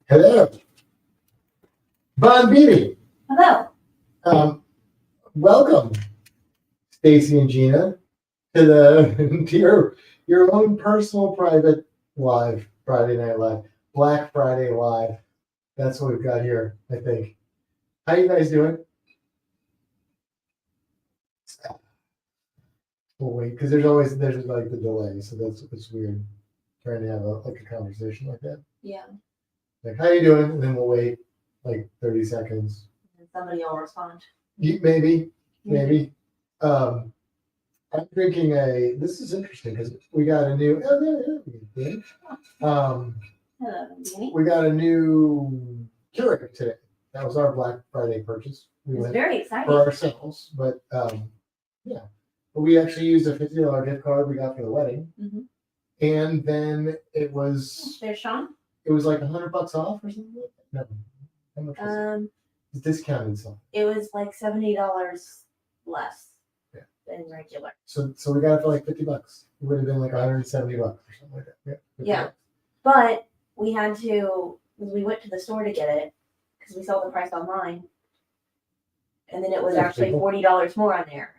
Hello. Bon Beatty. Hello. Welcome, Stacy and Gina, to the to your own personal private live Friday Night Live, Black Friday Live. That's what we've got here, I think. How you guys doing? We'll wait because there's like the delay, so it's weird trying to have a conversation like that. Yeah. Like, how you doing? And then we'll wait like 30 seconds. And somebody will respond. Maybe. I'm drinking this is interesting because we got a new, Hello, Danny. we got a new Keurig today. That was our Black Friday purchase. We It's went very exciting. for ourselves, but yeah. But we actually used a $50 gift card we got for the wedding. Mm-hmm. And then it was, There's Sean. it was like $100 off or something like that. No. How much was it? It's discounted something. It was like $70 less than regular. So we got it for like $50. It would have been like $170 or something like that. Yeah. $50. But we had to, we went to the store to get it because we saw the price online. And then it was actually $40 more on there.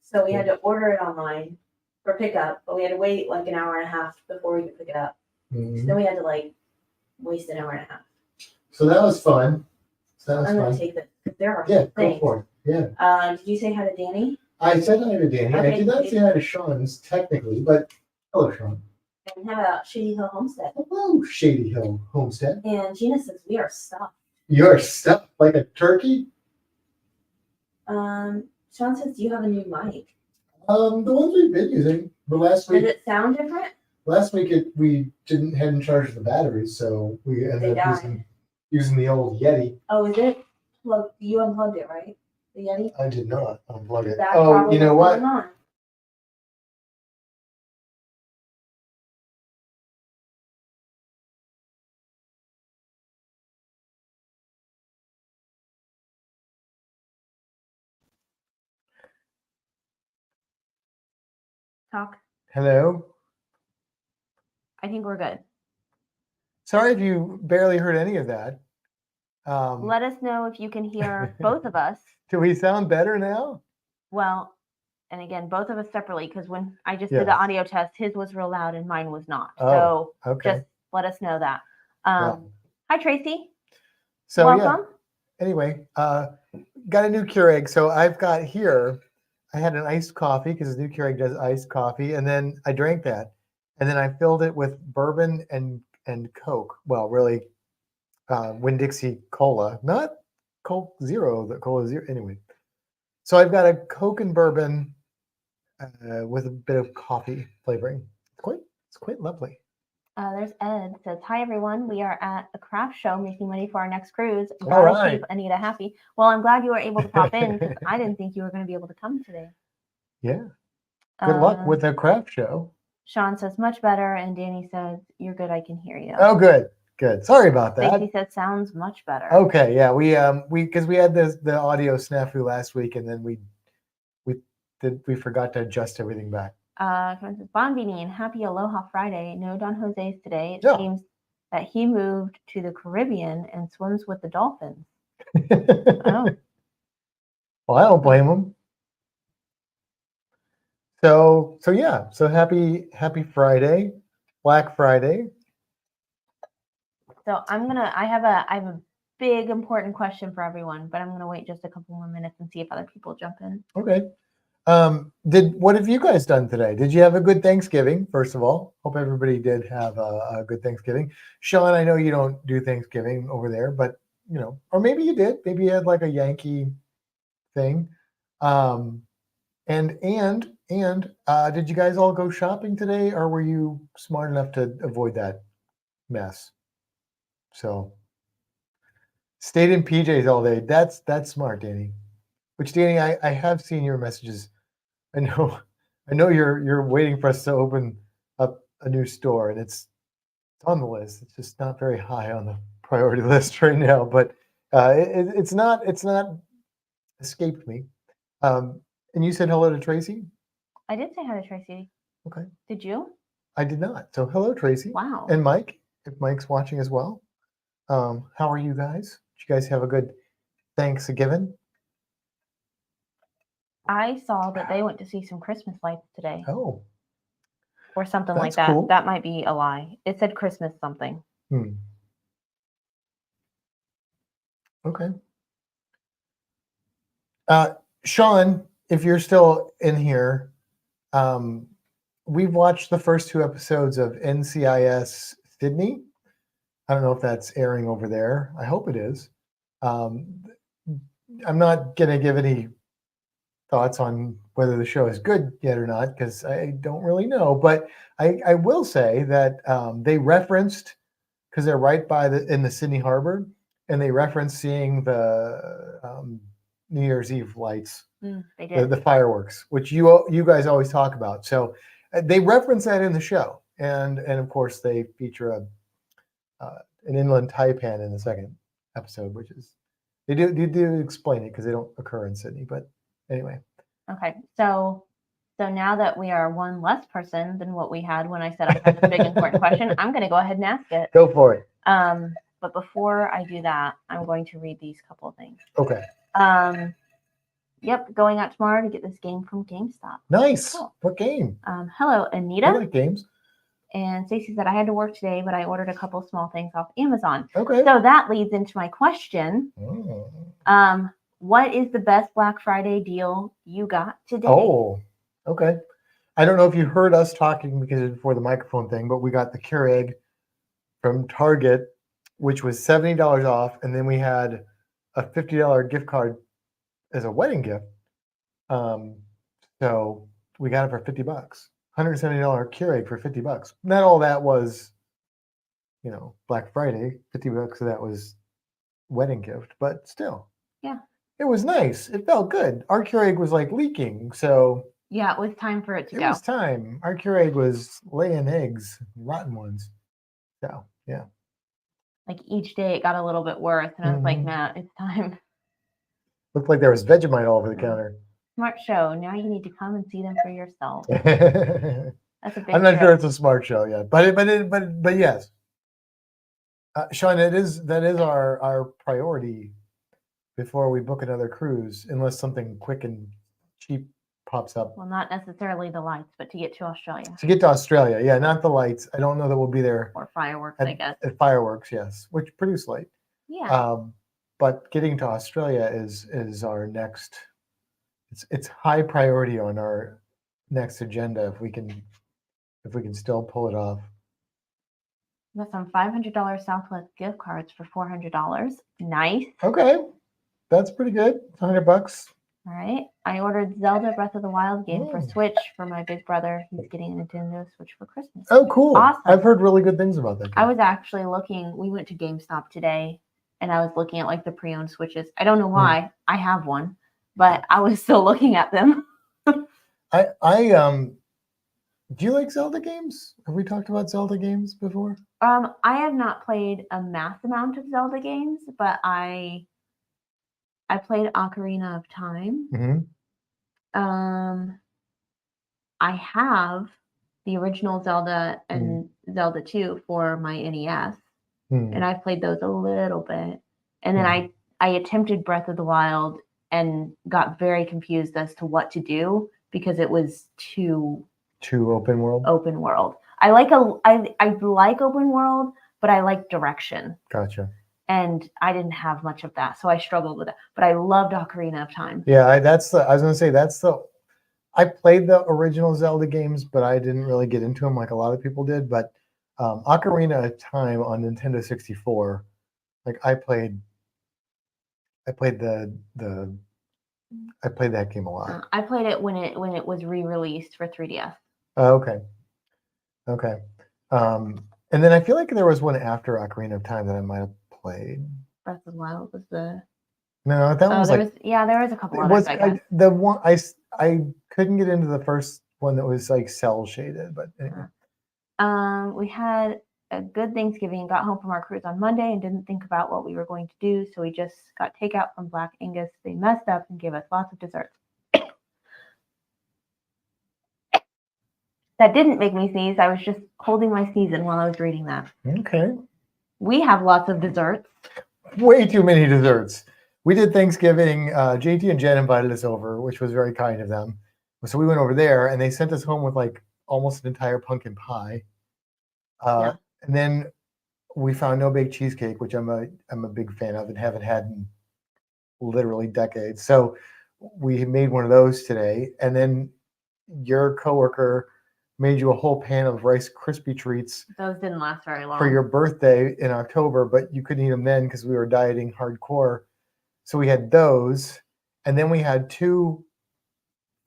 So we had to order it online for pickup, but we had to wait like an hour and a half before we could pick it up. Mm-hmm. So then we had to like waste an hour and a half. So that was fun. I'm going to take this because there are Yeah, some things. go for it. Yeah. Did you say hi to Danny? I said hi to Danny. Okay. I did not say hi to Sean's technically, but hello, Sean. And how about Shady Hill Homestead? Hello, Shady Hill Homestead. And Gina says we are stuffed. You're stuffed like a turkey? Sean says, do you have a new mic? The ones we've been using. But last Does week it sound different? we hadn't charged the batteries, so we ended They up died. using the old Yeti. Oh, is it? Plug, you unplugged it, right? The Yeti? I did not unplug it. That Oh, probably you know was what? going on. Talk. Hello. I think we're good. Sorry if you barely heard any of that. Let us know if you can hear both of us. Do we sound better now? Well, and again, both of us separately, because when I just Yes. did the audio test, his was real loud and mine was not. Oh, so okay. just let us know that. Yeah. Hi, Tracy. So Welcome. yeah. Anyway, got a new Keurig. So I've got here, I had an iced coffee because the new Keurig does iced coffee, and then I drank that, and then I filled it with bourbon and Coke. Well, really, Winn-Dixie Cola, not Coke Zero. The Cola Zero. Anyway, so I've got a Coke and bourbon with a bit of coffee flavoring. It's quite lovely. There's Ed says, hi, everyone. We are at a craft show making money for our next cruise. All Gotta right. keep Anita happy. Well, I'm glad you were able to pop in because I didn't think you were going to be able to come today. Yeah. Good luck with the craft show. Sean says, much better. And Danny says, you're good. I can hear you. Oh, good. Sorry about that. Stacey said, sounds much better. Okay. Yeah. We because we had the audio snafu last week, and then we forgot to adjust everything back. Bon Beanie and happy Aloha Friday. No Don Jose's today. It seems that he moved to the Caribbean and swims with the dolphins. Oh. Well, I don't blame him. So yeah. So happy Friday, Black Friday. So I have a big important question for everyone, but I'm gonna wait just a couple more minutes and see if other people jump in. Okay. What have you guys done today? Did you have a good Thanksgiving? First of all, hope everybody did have a good Thanksgiving. Sean, I know you don't do Thanksgiving over there, but or maybe you did. Maybe you had like a Yankee thing. And did you guys all go shopping today, or were you smart enough to avoid that mess? So stayed in PJs all day. That's smart, Danny. Which, Danny, I have seen your messages. I know you're waiting for us to open up a new store, and it's on the list. It's just not very high on the priority list right now, but it's not escaped me. And you said hello to Tracy? I did say hi to Tracy. Okay. Did you? I did not. So hello, Tracy. Wow. And Mike, if Mike's watching as well. How are you guys? Did you guys have a good Thanksgiving? I saw that they went to see some Christmas lights today Oh, or something like that's that. cool. That might be a lie. It said Christmas something. Okay. Sean, if you're still in here, we've watched the first 2 episodes of NCIS Sydney. I don't know if that's airing over there. I hope it is. I'm not going to give any thoughts on whether the show is good yet or not because I don't really know. But I will say that they referenced, because they're right by in the Sydney Harbor, and they referenced seeing the New Year's Eve lights, They did. the fireworks, which you guys always talk about. So they reference that in the show, and of course they feature an inland taipan in the second episode, which is they do explain it because they don't occur in Sydney. But anyway, Okay, so now that we are one less person than what we had when I said I had this big important question, I'm going to go ahead and ask it. go for it. But before I do that, I'm going to read these couple of things. Okay. Yep, going out tomorrow to get this game from GameStop. Nice. Cool. What game? Hello, I Anita. like games. And Stacey said, I had to work today, but I ordered a couple small things off Amazon. Okay. So that leads into my question. Oh. What is the best Black Friday deal you got today? Oh, okay. I don't know if you heard us talking because it's before the microphone thing, but we got the Keurig from Target, which was $70 off, and then we had a $50 gift card as a wedding gift. So we got it for $50. $170 Keurig for $50. Not all that was, Black Friday. $50 of that was wedding gift, but still. Yeah. It was nice. It felt good. Our Keurig was like leaking, so yeah, it was time for it to go. It was time. Our Keurig was laying eggs, rotten ones. So yeah. Like each day it got a little bit worse, and I was like, Matt, it's time. Looked like there was Vegemite all over the counter. Smart show. Now you need to come and see them for yourself. That's a big I'm not trick. sure it's a smart show yet, but yes. Sean, that is our priority before we book another cruise, unless something quick and cheap pops up. Well, not necessarily the lights, but to get to Australia. To get to Australia, yeah, not the lights. I don't know that we'll be there. Or fireworks, I guess. At fireworks, yes, which produce light. Yeah. But getting to Australia is our next. It's high priority on our next agenda if we can still pull it off. Got some $500 Southwest gift cards for $400. Nice. Okay, that's pretty good. $100. All right. I ordered Zelda Breath of the Wild game for Switch for my big brother. He's getting a Nintendo Switch for Christmas. Oh, cool. Awesome. I've heard really good things about that game. I was actually looking. We went to GameStop today, and I was looking at like the pre-owned Switches. I don't know why. I have one, but I was still looking at them. Do you like Zelda games? Have we talked about Zelda games before? I have not played a mass amount of Zelda games, but I played Ocarina of Time. Mm-hmm. I have the original Zelda and Zelda 2 for my NES, and I've played those a little bit. And then I attempted Breath of the Wild and got very confused as to what to do because it was too open world. Open world. I like open world, but I like direction. Gotcha. And I didn't have much of that, so I struggled with it. But I loved Ocarina of Time. Yeah, I was gonna say I played the original Zelda games, but I didn't really get into them like a lot of people did. But Ocarina of Time on Nintendo 64, like I played that game a lot. I played it when it was re-released for 3DS. Oh, okay. And then I feel like there was one after Ocarina of Time that I might have played. Breath of the Wild was the. No, that one was there was a couple others. I guess. The one I couldn't get into the first one that was like cell shaded, but anyway. We had a good Thanksgiving. Got home from our cruise on Monday and didn't think about what we were going to do, so we just got takeout from Black Angus. They messed up and gave us lots of desserts. That didn't make me sneeze. I was just holding my sneeze in while I was reading that. Okay. We have lots of desserts. Way too many desserts. We did Thanksgiving. JT and Jen invited us over, which was very kind of them. So we went over there, and they sent us home with like almost an entire pumpkin pie. Yeah. And then we found no bake cheesecake, which I'm a big fan of and haven't had in literally decades. So we made one of those today, and then your coworker made you a whole pan of Rice Krispie treats Those didn't last very long. for your birthday in October, but you couldn't eat them then because we were dieting hardcore. So we had those, and then we had 2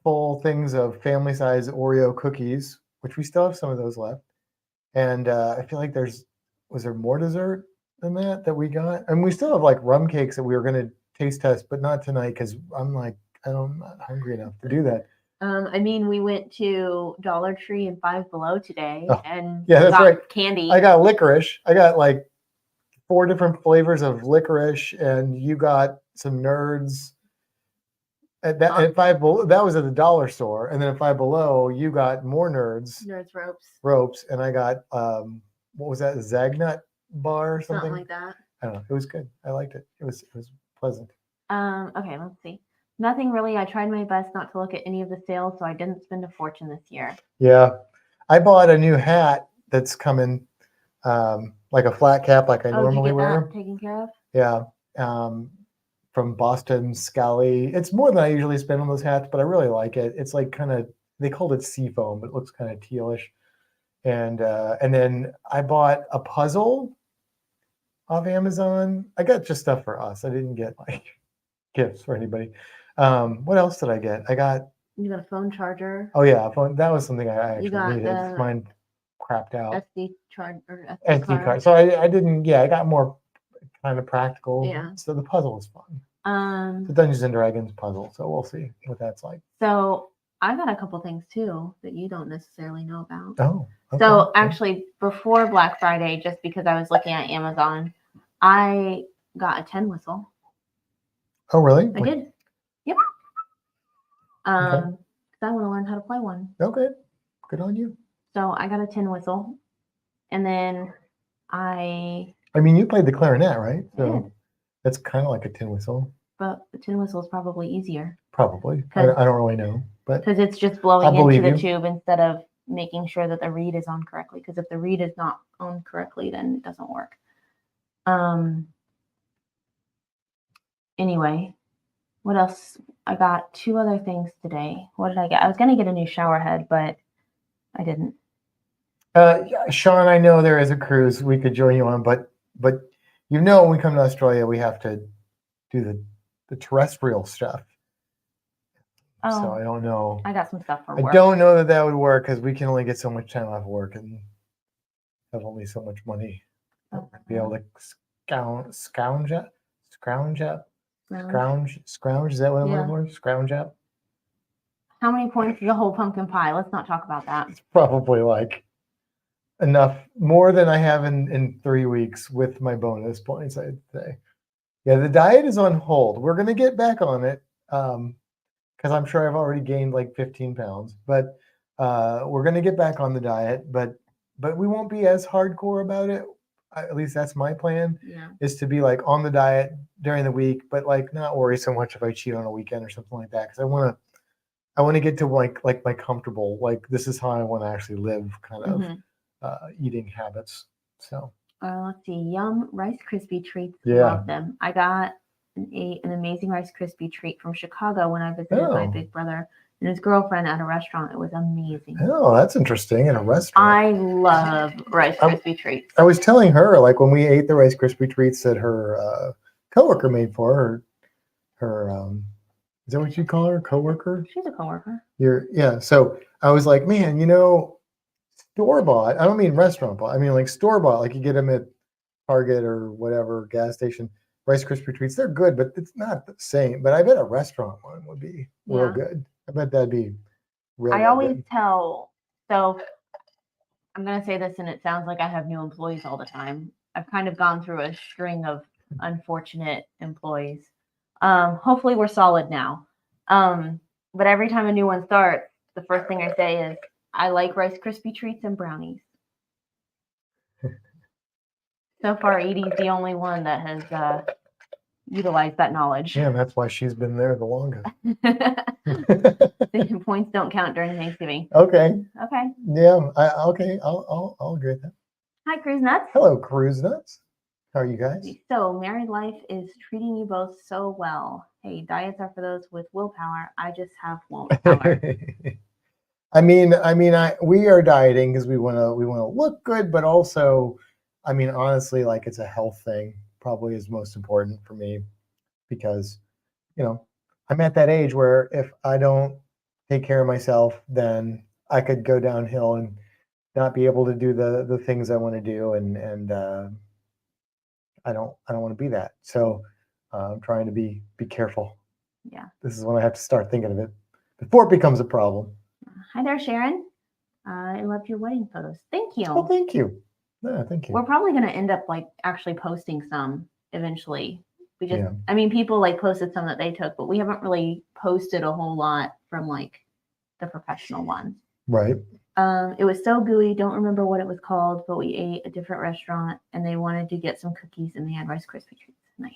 full things of family size Oreo cookies, which we still have some of those left. And I feel like was there more dessert than that we got? And we still have like rum cakes that we were going to taste test, but not tonight because I'm like, I'm not hungry enough to do that. I mean, we went to Dollar Tree and Five Below today, and yeah, that's got right. Candy. I got licorice. I got like 4 different flavors of licorice, and you got some Nerds. At Five Below, that was at the dollar store, and then at Five Below, you got more Nerds ropes, and I got what was that, a Zagnut bar or something like that. I don't know. It was good. I liked it. It was pleasant. Okay, let's see. Nothing really. I tried my best not to look at any of the sales, so I didn't spend a fortune this year. Yeah, I bought a new hat that's coming, like a flat cap, like I normally wear. Taken care of. Yeah, from Boston Scally. It's more than I usually spend on those hats, but I really like it. It's like kind of, they called it seafoam, but it looks kind of tealish. And then I bought a puzzle off Amazon. I got just stuff for us. I didn't get like gifts for anybody. What else did I get? You got a phone charger. Oh yeah, a phone. That was something I actually got needed. Mine crapped out. SD charger. SD card. So I didn't. Yeah, I got more kind of practical. Yeah. So the puzzle was fun. The Dungeons and Dragons puzzle. So we'll see what that's like. So I got a couple things too that you don't necessarily know about. Oh. Okay. So actually, before Black Friday, just because I was looking at Amazon, I got a tin whistle. Oh really? I did. Yep. Because I want to learn how to play one. Okay. Good on you. So I got a tin whistle, and then I mean, you played the clarinet, right? I did. That's kind of like a tin whistle. But the tin whistle is probably easier. Probably. I don't really know, but because it's just blowing into the tube instead of making sure that the reed is on correctly. Because if the reed is not on correctly, then it doesn't work. Anyway, what else? I got 2 other things today. What did I get? I was gonna get a new shower head, but I didn't. Sean, I know there is a cruise we could join you on, but when we come to Australia, we have to do the terrestrial stuff. Oh, so I don't know. I got some stuff for work. I don't know that would work because we can only get so much time off work and have only so much money. Be able to scrounge up. Scrounge, is that what I'm looking for? Scrounge up? How many points is a whole pumpkin pie? Let's not talk about that. It's probably like enough, more than I have in 3 weeks with my bonus points, I'd say. Yeah, the diet is on hold. We're going to get back on it because I'm sure I've already gained like 15 pounds. But we're going to get back on the diet, but we won't be as hardcore about it. At least that's my plan, is to be like on the diet during the week, but like not worry so much if I cheat on a weekend or something like that. Because I want to get to like my comfortable, like this is how I want to actually live kind of eating habits. So let's see, Yum Rice Krispie treats. Yeah. Love them. I got an amazing Rice Krispie treat from Chicago when I visited my big brother and his girlfriend at a restaurant. It was amazing. Oh, that's interesting. In a restaurant. I love Rice Krispie treats. I was telling her, like when we ate the Rice Krispie treats that her coworker made for her is that what you call her? Coworker? She's a coworker. So I was like, man, store bought. I don't mean restaurant bought. I mean like store bought. Like you get them at Target or whatever gas station. Rice Krispie treats, they're good, but it's not the same. But I bet a restaurant one would be real good. I bet that'd be real. I always tell. So I'm gonna say this, and it sounds like I have new employees all the time. I've kind of gone through a string of unfortunate employees. Hopefully we're solid now. But every time a new one starts, the first thing I say is, I like Rice Krispie treats and brownies. So far, Edie's the only one that has utilized that knowledge. Yeah, and that's why she's been there the longest. The points don't count during Thanksgiving. Okay. Okay. Yeah. Okay. I'll agree with that. Hi, Cruise Nuts. Hello, Cruise Nuts. How are you guys? So, married life is treating you both so well. Hey, diets are for those with willpower. I just have willpower. we are dieting because we want to look good, but also, honestly, like it's a health thing. Probably is most important for me because, I'm at that age where if I don't take care of myself, then I could go downhill and not be able to do the things I want to do, and I don't want to be that. So I'm trying to be careful. Yeah. This is when I have to start thinking of it before it becomes a problem. Hi there, Sharon. I loved your wedding photos. Thank you. Oh, thank you. Yeah, thank you. We're probably going to end up like actually posting some eventually. We just, Yeah. People like posted some that they took, but we haven't really posted a whole lot from like the professional ones. Right. It was so gooey. Don't remember what it was called, but we ate a different restaurant and they wanted to get some cookies and they had Rice Krispie treats. Nice.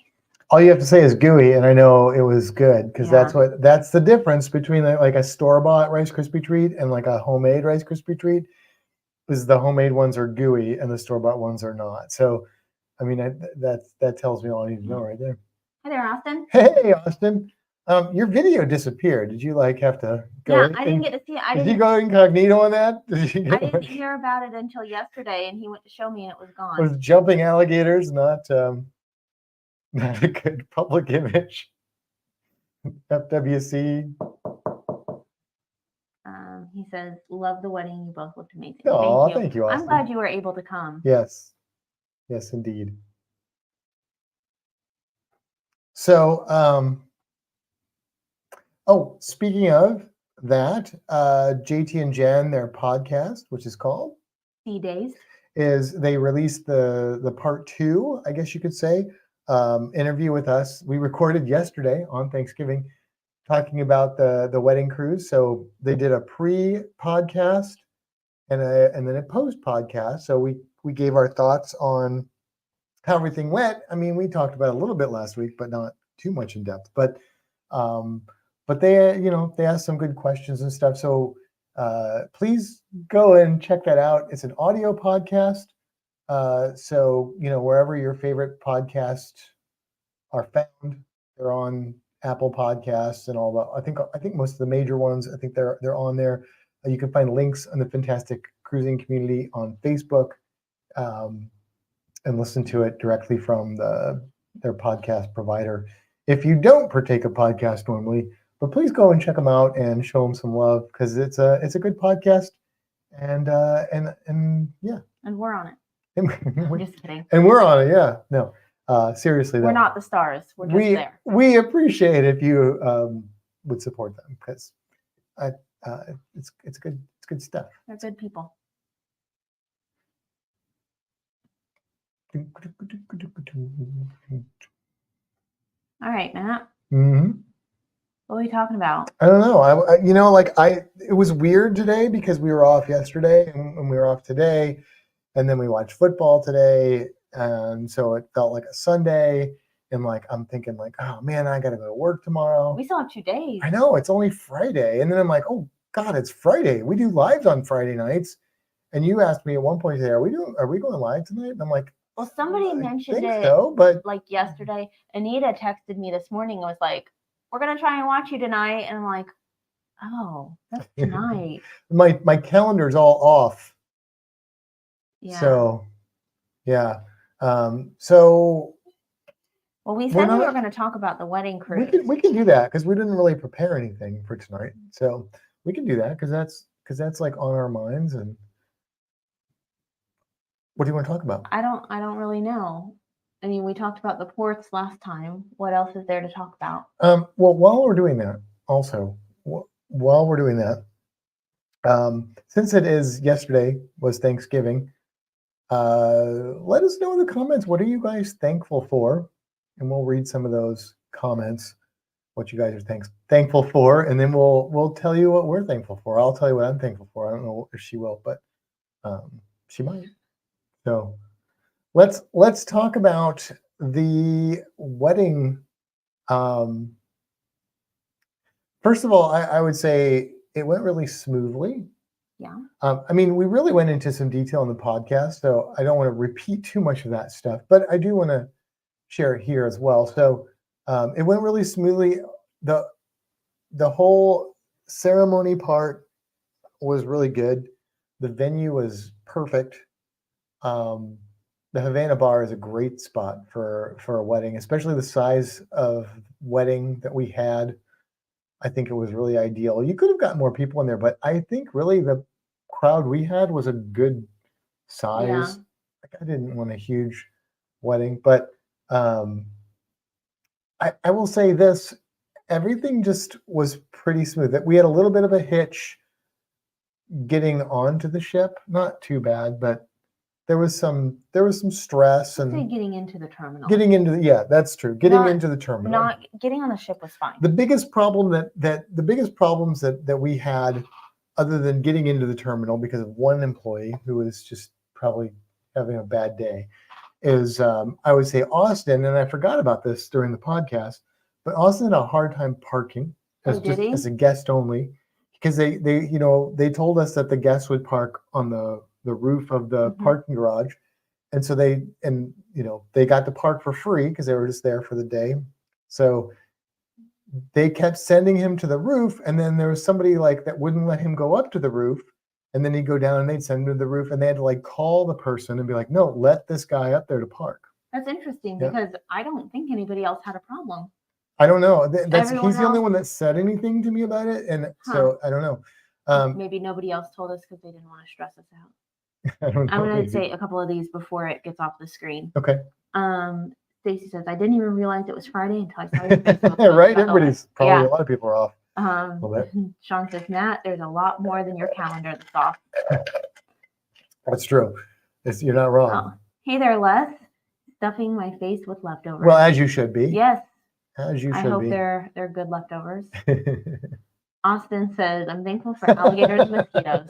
All you have to say is gooey, and I know it was good because that's the difference between like a store-bought Rice Krispie treat and like a homemade Rice Krispie treat. Is the homemade ones are gooey and the store-bought ones are not. So, that tells me all I need to know right there. Hi there, Austin. Hey, Austin. Your video disappeared. Did you like have to go? Yeah, I didn't get to see it. Did you go incognito on that? I didn't hear about it until yesterday, and he went to show me, and it was gone. Was jumping alligators not a good public image? FWC. He says, "Love the wedding. You both looked amazing." Oh, thank you, Austin. I'm glad you were able to come. Yes, indeed. So, speaking of that, JT and Jen, their podcast, which is called Sea Days, they released the part 2, I guess you could say, interview with us. We recorded yesterday on Thanksgiving, talking about the wedding cruise. So they did a pre-podcast and then a post-podcast. So we gave our thoughts on how everything went. We talked about it a little bit last week, but not too much in depth. But they they asked some good questions and stuff. So please go and check that out. It's an audio podcast. So wherever your favorite podcasts are found, they're on Apple Podcasts and all that. I think most of the major ones, I think they're on there. You can find links on the Fantastic Cruising Community on Facebook, and listen to it directly from their podcast provider. If you don't partake of podcasts normally, but please go and check them out and show them some love because it's a good podcast, and yeah. And we're on it. We're just kidding. And we're on it, yeah. No, seriously, we're not the stars. We're just there. We appreciate if you would support them because it's good stuff. They're good people. All right, Matt. Mm-hmm. What are we talking about? I don't know. It was weird today because we were off yesterday and we were off today, and then we watched football today, and so it felt like a Sunday. And I'm thinking oh man, I gotta go to work tomorrow. We still have 2 days. I know, it's only Friday, and then I'm like, oh God, it's Friday. We do lives on Friday nights, and you asked me at one point today, are we going live tonight? And I'm like, well, somebody mentioned it but like yesterday. Anita texted me this morning and was like, we're gonna try and watch you tonight, and I'm like, oh, that's tonight. my calendar's all off. Yeah. So, yeah. So. Well, we said we were going to talk about the wedding cruise. We can do that because we didn't really prepare anything for tonight. So we can do that because that's like on our minds. And what do you want to talk about? I don't really know. We talked about the ports last time. What else is there to talk about? Well, while we're doing that, since it is yesterday was Thanksgiving, let us know in the comments, what are you guys thankful for? And we'll read some of those comments, what you guys are thankful for, and then we'll tell you what we're thankful for. I'll tell you what I'm thankful for. I don't know if she will, but she might. So let's talk about the wedding. First of all, I would say it went really smoothly. Yeah. I mean, we really went into some detail in the podcast, so I don't want to repeat too much of that stuff, but I do want to share it here as well. So it went really smoothly. The whole ceremony part was really good. The venue was perfect. The Havana Bar is a great spot for a wedding, especially the size of wedding that we had. I think it was really ideal. You could have gotten more people in there, but I think really the crowd we had was a good size. Yeah. Like, I didn't want a huge wedding, but I will say this, everything just was pretty smooth. That we had a little bit of a hitch getting onto the ship, not too bad, but there was some stress I'd say and getting into the terminal. getting into the, yeah, that's true. Getting Not- into the terminal. Not getting on the ship was fine. The biggest problem the biggest problems that we had, other than getting into the terminal because of one employee who was just probably having a bad day, is I would say Austin, and I forgot about this during the podcast, but Austin had a hard time parking as did he? as a guest only, because they they told us that the guests would park on the roof of the Mhm. parking garage, and so they got to park for free because they were just there for the day. So they kept sending him to the roof, and then there was somebody like that wouldn't let him go up to the roof, and then he'd go down and they'd send him to the roof, and they had to like call the person and be like, no, let this guy up there to park. That's interesting Yeah. because I don't think anybody else had a problem. I don't know. Everyone He's the only else- one that said anything to me about it, and so I don't know. Maybe nobody else told us because they didn't want to stress us out. I don't know. I'm going maybe. to say a couple of these before it gets off the screen. Okay. Stacy says, I didn't even realize it was Friday until I saw your Facebook post Right? about Everybody's probably Yeah. a lot of people are off. little bit. Sean says, Matt, there's a lot more than your calendar that's off. That's true. You're not wrong. Oh. Hey there, Les. Stuffing my face with leftovers. Well, as you should be. Yes, As you I should hope be. they're good leftovers. Austin says, I'm thankful for alligators and mosquitoes.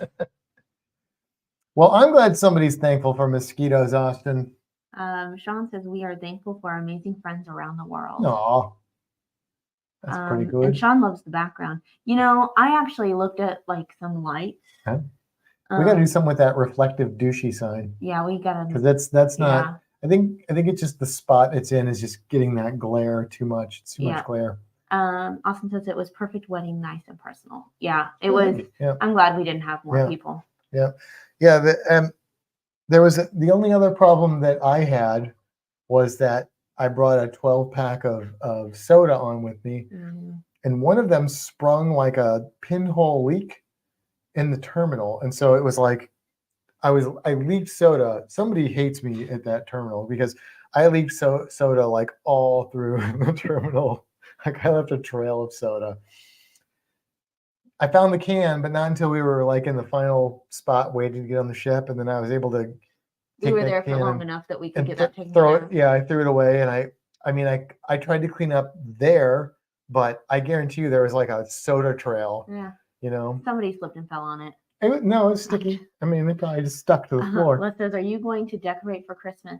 Well, I'm glad somebody's thankful for mosquitoes, Austin. Sean says, we are thankful for our amazing friends around the world. Aw. That's pretty good. And Sean loves the background. You know, I actually looked at like some lights. Okay. We got to do something with that reflective douchey sign. Yeah, we got to. Because that's not. Yeah. I think it's just the spot it's in is just getting that glare too much. It's too much glare. Austin says it was perfect wedding, nice and personal. Yeah, it was. Yeah. I'm glad we didn't have more people. Yeah. Yeah. There was the only other problem that I had was that I brought a 12-pack of soda on with me, and one of them sprung like a pinhole leak in the terminal, and so it was like I leaked soda. Somebody hates me at that terminal because I leaked soda like all through the terminal. Like I left a trail of soda. I found the can, but not until we were like in the final spot waiting to get on the ship, and then I was able to. We were there for long enough that we could get that taken throw care of. it. Yeah, I threw it away, and I tried to clean up there, but I guarantee you there was like a soda trail. Yeah. You know. Somebody slipped and fell on it. No, it's sticky. I mean, they probably just stuck to the floor. Les says, are you going to decorate for Christmas?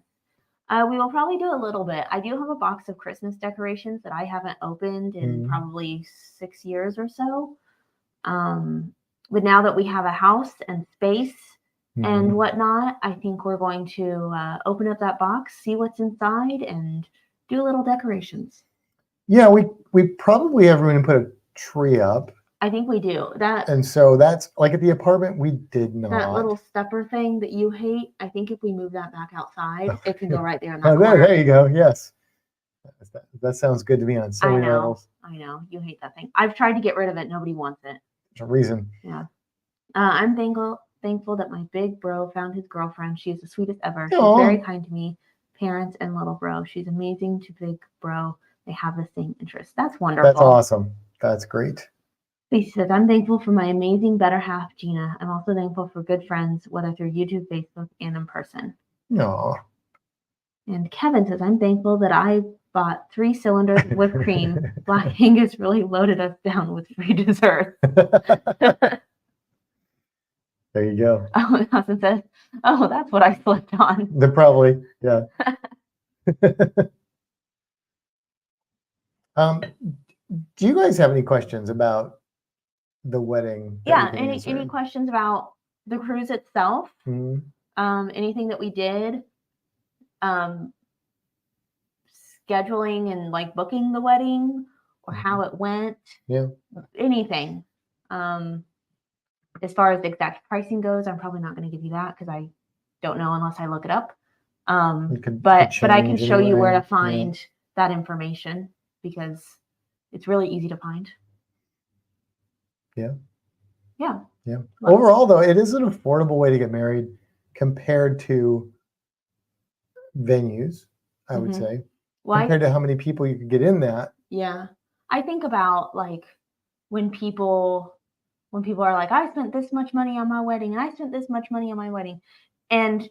We will probably do a little bit. I do have a box of Christmas decorations that I haven't opened in probably 6 years or so. But now that we have a house and space and whatnot, I think we're going to open up that box, see what's inside, and do little decorations. Yeah, we probably have room to put a tree up. I think we do that. And so that's like at the apartment, we did not. That little stepper thing that you hate, I think if we move that back outside, it can go right there in that Oh, corner. there you go. Yes. That sounds good to me on so many levels. I know. You hate that thing. I've tried to get rid of it. Nobody wants it. There's a reason. Yeah. I'm thankful that my big bro found his girlfriend. She's the sweetest ever. She's Aw. very kind to me, parents, and little bro. She's amazing to big bro. They have the same interests. That's wonderful. That's awesome. That's great. Stacey says, I'm thankful for my amazing better half, Gina. I'm also thankful for good friends, whether through YouTube, Facebook, and in person. No. And Kevin says, I'm thankful that I bought 3 cylinders of whipped cream. Black Angus really loaded us down with free dessert. There you go. Oh, Austin says, "Oh, that's what I slipped on." They're probably, yeah. Do you guys have any questions about the wedding? that Yeah. we can Any answer? questions about the cruise itself? Mhm. Anything that we did? Scheduling and like booking the wedding, or how it went? Yeah. Anything. As far as the exact pricing goes, I'm probably not going to give you that because I don't know unless I look it up. It could But I can change show you where anyway. to find that information because it's really easy to find. Yeah. Yeah. Yeah. Well- Overall, though, it is an affordable way to get married compared to venues, I would Mhm. say, Well, compared to how many people you could get in that. yeah. I think about like when people are like, I spent this much money on my wedding and I spent this much money on my wedding. And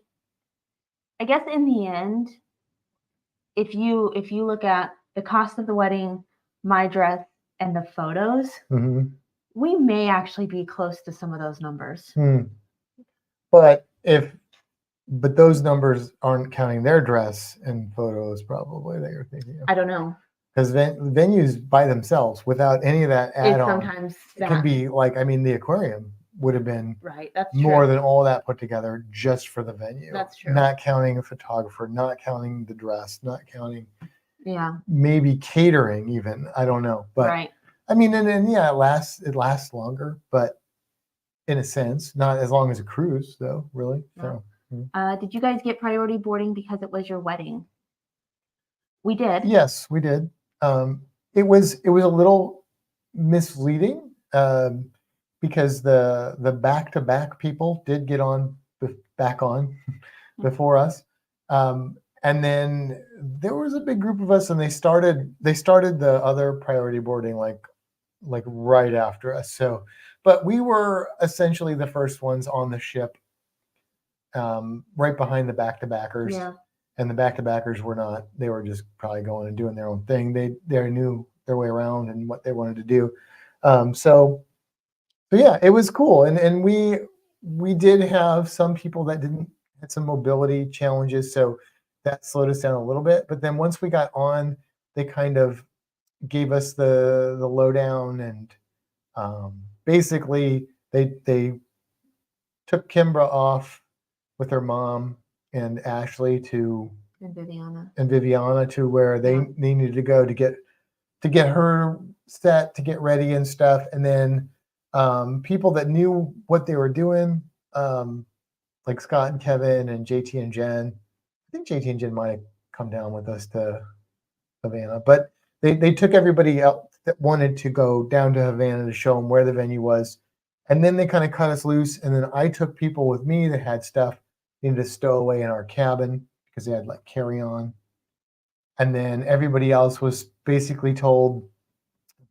I guess in the end, if you look at the cost of the wedding, my dress, and the photos, Mhm. we may actually be close to some of those numbers. But those numbers aren't counting their dress and photos, probably, that you're thinking of. I don't know. Because venues by themselves, without any of that It's add-on, sometimes it can be like, I mean, the aquarium would have been right. That's more true. than all that put together just for the venue. That's true. Not counting a photographer, not counting the dress, not counting Yeah. maybe catering even. I don't know. But Right. I mean, and yeah, it lasts longer, but in a sense, not as long as a cruise though, really. Yeah. So Did you guys get priority boarding because it was your wedding? We did. yes, we did. It was a little misleading because the back-to-back people did get on back on before us, and then there was a big group of us, and they started the other priority boarding like right after us. So, but we were essentially the first ones on the ship, right behind the back-to-backers. Yeah. And the back-to-backers were not. They were just probably going and doing their own thing. They knew their way around and what they wanted to do. So yeah, it was cool. And we did have some people that had some mobility challenges, so that slowed us down a little bit. But then once we got on, they kind of gave us the lowdown, and basically they took Kimbra off with her mom and Ashley And Viviana to where they needed to go to get her set, to get ready and stuff. And then people that knew what they were doing, like Scott and Kevin and JT and Jen. I think JT and Jen might have come down with us to Havana, but they took everybody out that wanted to go down to Havana to show them where the venue was. And then they kind of cut us loose. And then I took people with me that had stuff needed to stow away in our cabin because they had like carry on. And then everybody else was basically told,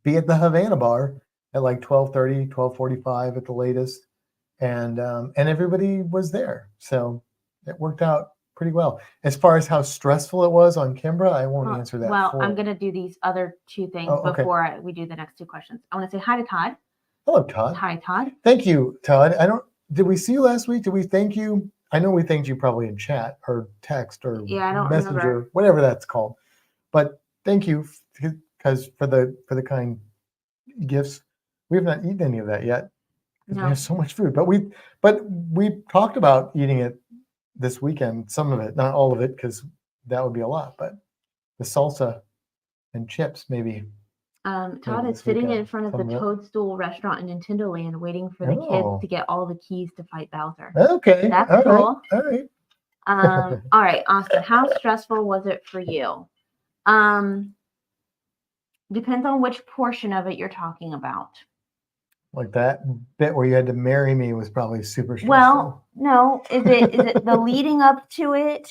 be at the Havana bar at like 12:30, 12:45 at the latest. And everybody was there. So it worked out pretty well. As far as how stressful it was on Kimbra, I won't answer that. Well, I'm going to do these other two things before we do the next two questions. I want to say hi to Todd. Hello, Todd. Hi, Todd. Thank you, Todd. Did we see you last week? Did we thank you? I know we thanked you probably in chat or text or I don't messenger, remember. Whatever that's called. But thank you because for the kind gifts. We have not eaten any of that yet because we have so much food. But we talked about eating it this weekend. Some of it, not all of it, because that would be a lot. But the salsa and chips, maybe. Todd is sitting in front of the Toadstool restaurant in Nintendo Land, waiting for the kids to get all the keys to fight Bowser. Okay, that's cool. All right. All right, Austin. How stressful was it for you? Depends on which portion of it you're talking about. Like that bit where you had to marry me was probably super stressful. Well, no. Is it the leading up to it,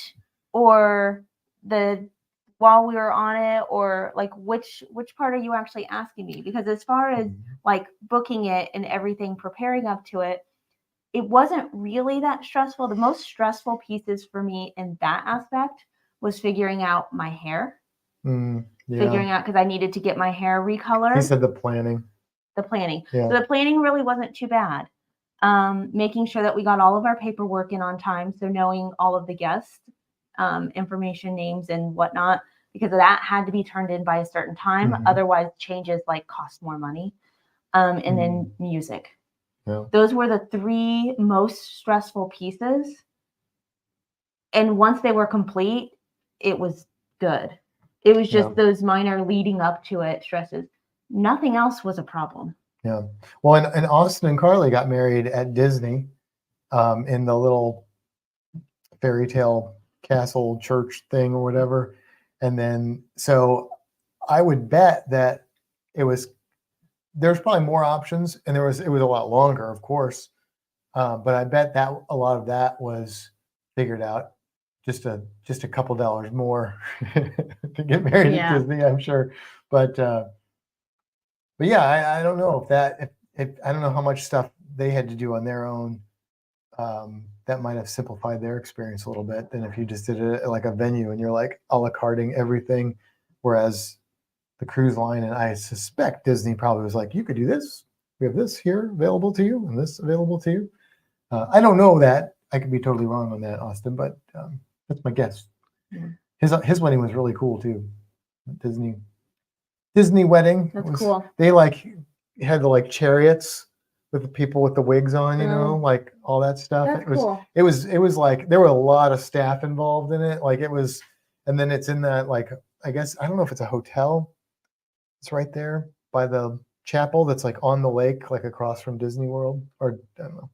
or the while we were on it, or like which part are you actually asking me? Because as far as like booking it and everything, preparing up to it, it wasn't really that stressful. The most stressful pieces for me in that aspect was figuring out my hair. Figuring out, because I needed to get my hair recolored. He said the planning. The planning. Yeah. So the planning really wasn't too bad. making sure that we got all of our paperwork in on time. So knowing all of the guests, information, names, and whatnot, because that had to be turned in by a certain time. Otherwise, changes like cost more money. And then music. Yeah. Those were the 3 most stressful pieces. And once they were complete, it was good. It was just those minor leading up to it stresses. Nothing else was a problem. Yeah. Well, and Austin and Carly got married at Disney, in the little fairy tale castle church thing or whatever. And then, so I would bet that there's probably more options, and it was a lot longer, of course. But I bet that a lot of that was figured out, just a couple dollars more to get married at Disney, I'm sure. But yeah, I don't know if I don't know how much stuff they had to do on their own. That might have simplified their experience a little bit than if you just did it at like a venue and you're like a la carting everything. Whereas the cruise line, and I suspect Disney probably was like, you could do this. We have this here available to you and this available to you. I don't know that. I could be totally wrong on that, Austin, but that's my guess. Yeah. His wedding was really cool too. Disney wedding. That's cool. They like had the like chariots with the people with the wigs on, you know, like all that stuff. That's cool. It was like there were a lot of staff involved in it. Like it was, and then it's in that, like, I guess, I don't know if it's a hotel. It's right there by the chapel that's like on the lake, like across from Disney World, or I don't know.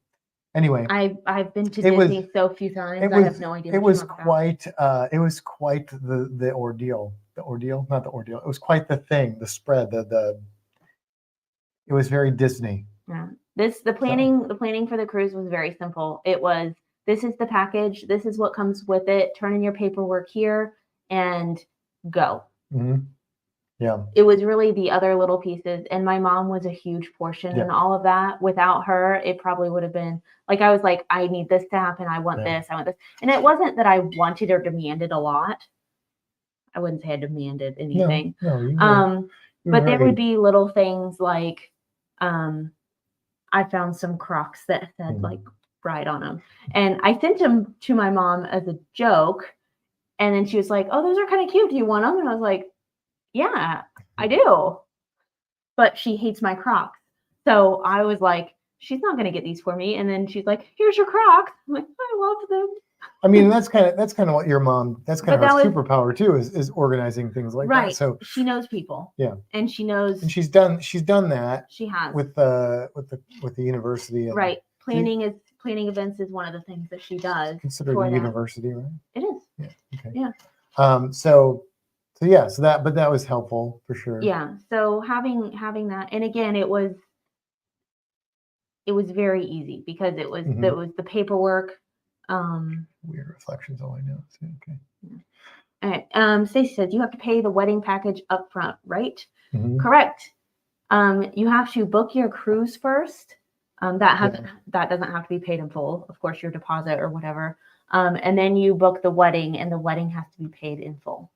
Anyway, I've been to Disney so few times. I have no idea. It was quite the ordeal. The ordeal, not the ordeal. It was quite the thing. The spread. It was very Disney. Yeah. The planning for the cruise was very simple. It was, this is the package. This is what comes with it. Turn in your paperwork here and go. Yeah. It was really the other little pieces. And my mom was a huge portion in all of that. Without her, it probably would have been like, I was like, I need this to happen. I want this. I want this. And it wasn't that I wanted or demanded a lot. I wouldn't say I demanded anything. But there would be little things like, I found some Crocs that said like bride on them. And I sent them to my mom as a joke. And then she was like, oh, those are kind of cute. Do you want them? And I was like, yeah, I do. But she hates my Crocs. So I was like, she's not going to get these for me. And then she's like, here's your Crocs. I'm like, I love them. I mean, that's kind of what your mom, that's kind of her superpower too, is organizing things like that. So she knows people. Yeah. And she knows. And she's done that. She has. With the university. And right. Planning events is one of the things that she does. Considered a university, right? It is. Yeah. Okay. Yeah. So that was helpful for sure. Yeah. So having that, and again, it was very easy because it was the paperwork. Weird reflections, all I know. Okay. Yeah. All right. Stacey says you have to pay the wedding package up front, right? Correct. You have to book your cruise first. That doesn't have to be paid in full. Of course, your deposit or whatever. And then you book the wedding, and the wedding has to be paid in full.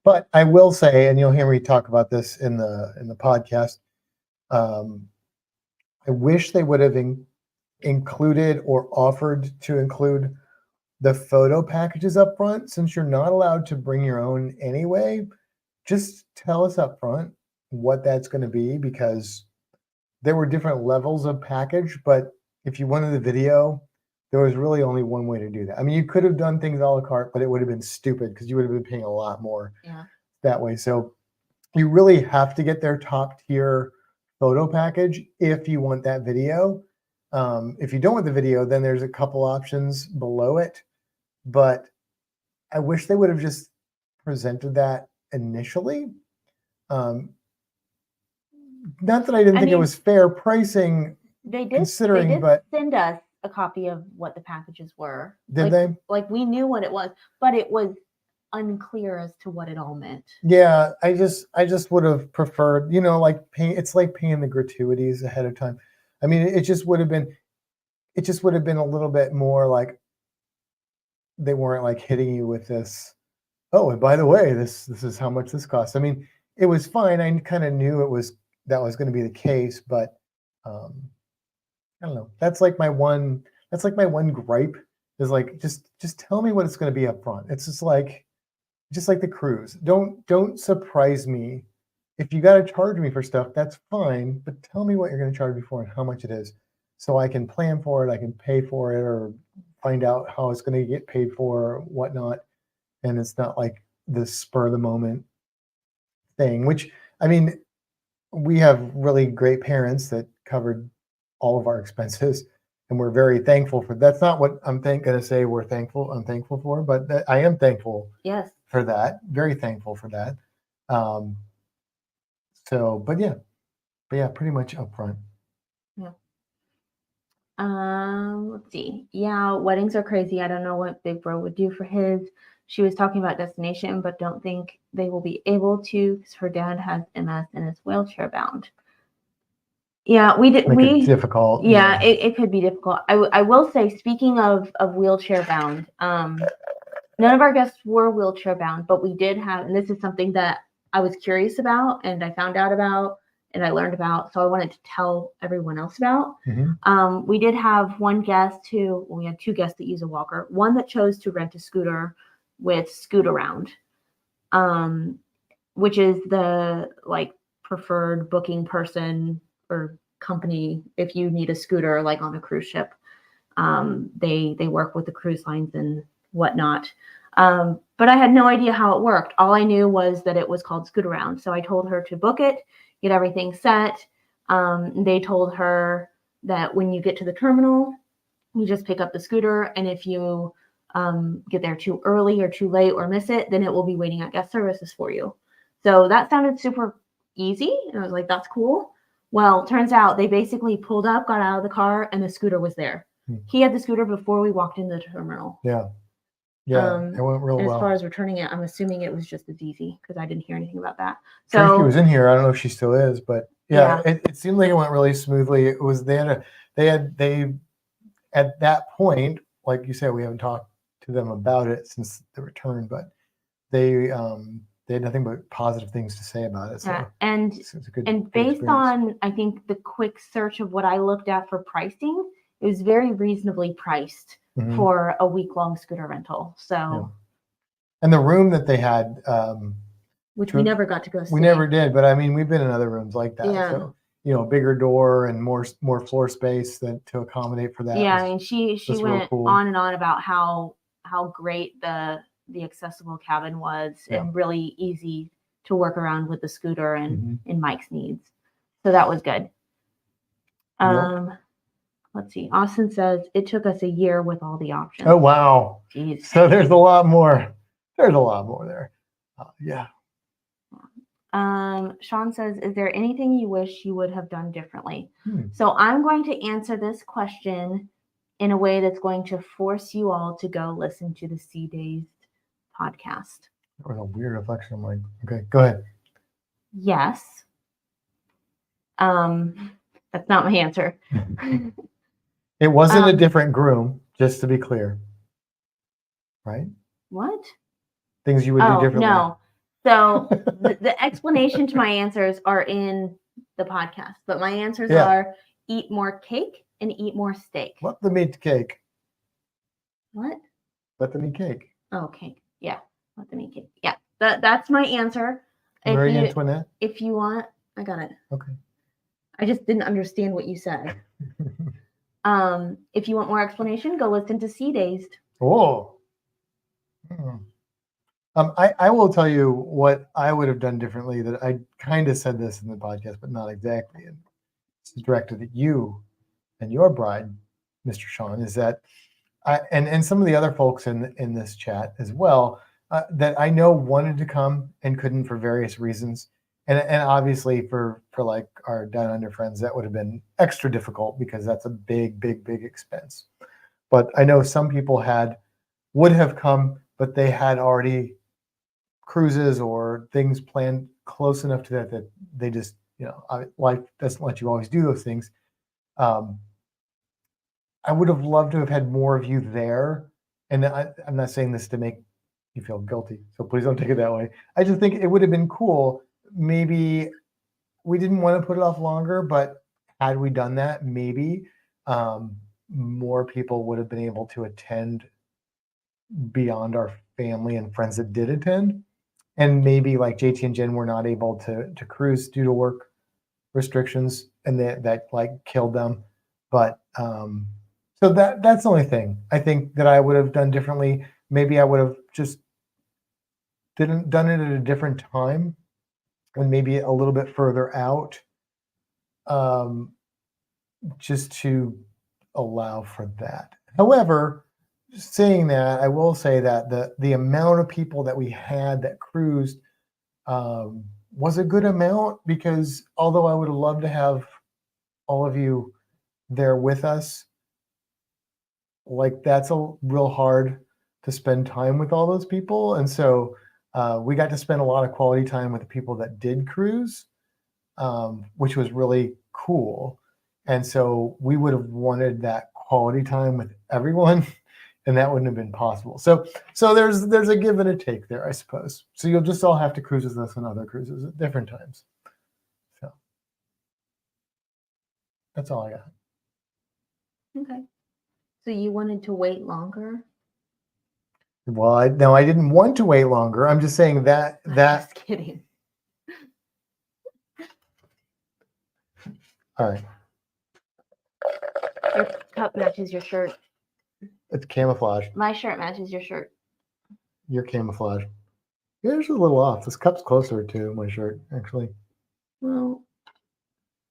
But I will say, and you'll hear me talk about this in the podcast, I wish they would have included or offered to include the photo packages up front. Since you're not allowed to bring your own anyway, just tell us up front what that's going to be, because there were different levels of package. But if you wanted the video, there was really only one way to do that. I mean, you could have done things a la carte, but it would have been stupid because you would have been paying a lot more that way. So you really have to get their top tier photo package if you want that video. If you don't want the video, then there's a couple options below it. But I wish they would have just presented that initially. Not that I didn't think it was fair pricing. They did send us a copy of what the packages were. Did they? Like we knew what it was, but it was unclear as to what it all meant. Yeah, I just would have preferred, like it's like paying the gratuities ahead of time. I mean, it just would have been a little bit more like they weren't like hitting you with this, oh, and by the way, this is how much this costs. I mean, it was fine. I kind of knew that was going to be the case, but I I don't know. That's like my one gripe is like, just tell me what it's going to be up front. It's just like the cruise. Don't surprise me. If you got to charge me for stuff, that's fine, but tell me what you're going to charge me for and how much it is, so I can plan for it, I can pay for it, or find out how it's going to get paid for, or whatnot. And it's not like this spur of the moment thing, which, I mean, we have really great parents that covered all of our expenses, and we're very thankful for. That's not what I'm going to say I'm thankful for, but I am thankful Yes. for that. Very thankful for that. But yeah, pretty much upfront. Yeah. Let's see. Yeah, weddings are crazy. I don't know what Big Bro would do for his. She was talking about destination, but don't think they will be able to because her dad has MS and is wheelchair bound. Yeah, we did. Make it difficult. Yeah, it could be difficult. I will say, speaking of wheelchair bound, none of our guests were wheelchair bound, but we did have, and this is something that I was curious about, and I found out about, and I learned about, so I wanted to tell everyone else about. Mm-hmm. We did have one guest we had two guests that use a walker. One that chose to rent a scooter with Scoot Around, which is the like preferred booking person or company if you need a scooter like on a cruise ship. They work with the cruise lines and whatnot. But I had no idea how it worked. All I knew was that it was called Scoot Around. So I told her to book it, get everything set. They told her that when you get to the terminal, you just pick up the scooter. And if you get there too early or too late or miss it, then it will be waiting at guest services for you. So that sounded super easy. And I was like, that's cool. Well, turns out they basically pulled up, got out of the car, and the scooter was there. He had the scooter before we walked in the terminal. Yeah. Yeah, it went real well. As far as returning it, I'm assuming it was just as easy because I didn't hear anything about that. Tracy was in here. I don't know if she still is, but yeah. It seemed like it went really smoothly. It was they at that point, like you said, we haven't talked to them about it since the return, but they had nothing but positive things to say about it. So yeah, and based on I think the quick search of what I looked at for pricing, it was very reasonably priced for a week-long scooter rental. So, and the room that they had, which we never got to go see. We never did, but I mean, we've been in other rooms like that. Yeah. So, bigger door and more floor space to accommodate for that. Yeah, I mean, she went on and on about how great the accessible cabin was and really easy to work around with the scooter and Mike's needs. So that was good. Let's see. Austin says it took us a year with all the options. Oh, wow. Jeez. So there's a lot more. There's a lot more there. Yeah. Sean says, is there anything you wish you would have done differently? So I'm going to answer this question in a way that's going to force you all to go listen to the Sea Dazed podcast. That was a weird reflection. I'm like, okay, go ahead. Yes. That's not my answer. It wasn't a different groom, just to be clear. Right? What? Things you would do differently. No. So the explanation to my answers are in the podcast, but my answers are eat more cake and eat more steak. Let them eat cake. What? Let them eat cake. Oh, cake. Yeah. Let them eat cake. Yeah. That's my answer. Marie Antoinette? If you want, I got it. Okay. I just didn't understand what you said. If you want more explanation, go listen to Sea Dazed. Oh. I will tell you what I would have done differently. That I kind of said this in the podcast, but not exactly. And it's directed at you and your bride, Mr. Sean. Is that and some of the other folks in this chat as well that I know wanted to come and couldn't for various reasons. And obviously for like our Down Under friends, that would have been extra difficult because that's a big expense. But I know some people would have come, but they had already cruises or things planned close enough to that they just, life doesn't let you always do those things. I would have loved to have had more of you there. And I'm not saying this to make you feel guilty, so please don't take it that way. I just think it would have been cool. Maybe we didn't want to put it off longer, but had we done that, maybe more people would have been able to attend beyond our family and friends that did attend. And maybe like JT and Jen were not able to cruise due to work restrictions, and that like killed them. But so that's the only thing I think that I would have done differently. Maybe I would have just done it at a different time and maybe a little bit further out, just to allow for that. However, saying that, I will say that the amount of people that we had that cruised was a good amount, because although I would have loved to have all of you there with us, like that's a real hard to spend time with all those people. And so we got to spend a lot of quality time with the people that did cruise, which was really cool. And so we would have wanted that quality time with everyone, and that wouldn't have been possible. So there's a give and a take there, I suppose. So you'll just all have to cruise with us on other cruises at different times. So that's all I got. Okay. So you wanted to wait longer? Well, I didn't want to wait longer. I'm just saying that Just kidding. all right. Your cup matches your shirt. It's camouflage. My shirt matches your shirt. Your camouflage. Yours is a little off. This cup's closer to my shirt, actually. Well,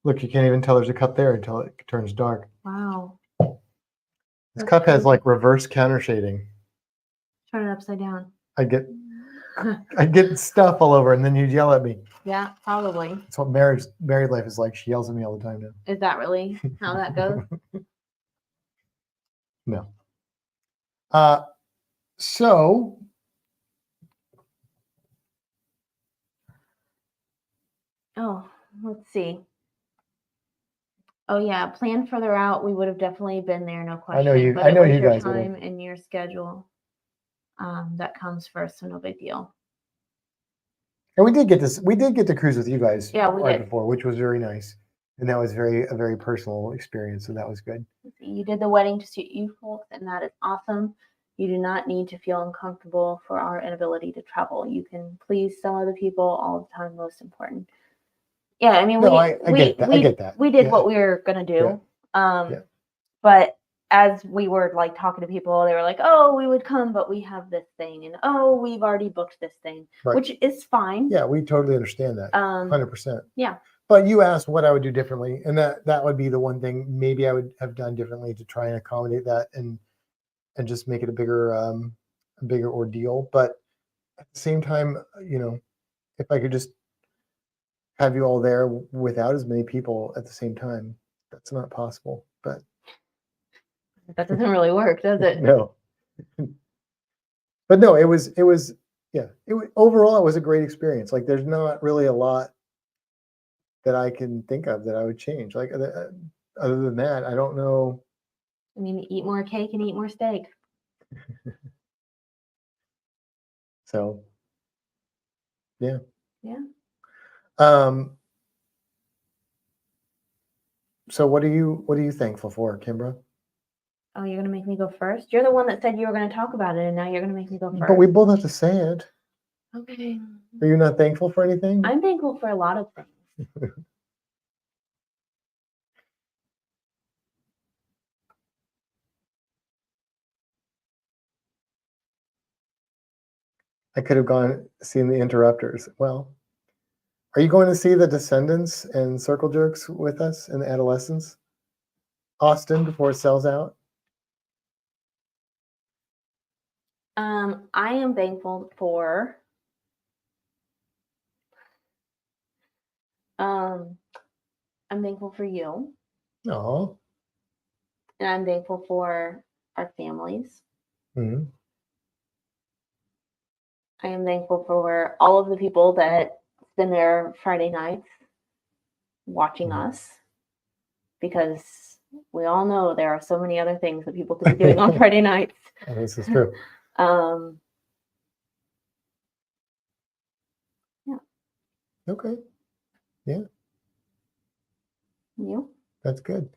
Look, you can't even tell there's a cup there until it turns dark. wow. This That's cup has crazy. like reverse counter shading. Turn it upside down. I get stuff all over, and then you yell at me. Yeah, probably. That's what married life is like. She yells at me all the time now. Is that really how that goes? No. So Oh, let's see. Oh yeah, plan further out. We would have definitely been there, no question. But I it know was you your guys would have. time and your schedule that comes first, so no big deal. And we did get to cruise with you guys Yeah, we right did. before, which was very nice. And that was a very personal experience. So that was good. You did the wedding to suit you folks, and that is awesome. You do not need to feel uncomfortable for our inability to travel. You can please some other people all the time, most important. Yeah, I mean, No, I get that. I get that. We did Yeah. what we were gonna do. Yeah. But as we were like talking to people, they were like, "Oh, we would come, but we have this thing, and oh, we've already booked this thing," Right. which is fine. Yeah, we totally understand that. 100%. Yeah. But you asked what I would do differently, and that would be the one thing maybe I would have done differently to try and accommodate that and just make it a bigger ordeal. But at the same time, if I could just have you all there without as many people at the same time, that's not possible. But That doesn't really work, does it? no. But no, it was yeah. Overall, it was a great experience. Like, there's not really a lot that I can think of that I would change. Like, other than that, I don't know. I mean, eat more cake and eat more steak. So, yeah. Yeah. So what are you thankful for, Kimbra? Oh, you're gonna make me go first? You're the one that said you were gonna talk about it, and now you're gonna make me go first. But we both have to say it. Okay. Are you not thankful for anything? I'm thankful for a lot of things. I could have seen the Interrupters. Well, are you going to see the Descendants and Circle Jerks with us in the Adolescents? Austin, before it sells out? I am thankful for I'm thankful for you, Oh. and I'm thankful for our families. Mm-hmm. I am thankful for all of the people that spend their Friday nights watching us, because we all know there are so many other things that people could be doing on Friday nights. Oh, this is true. Yeah. Okay. Yeah. You? That's good.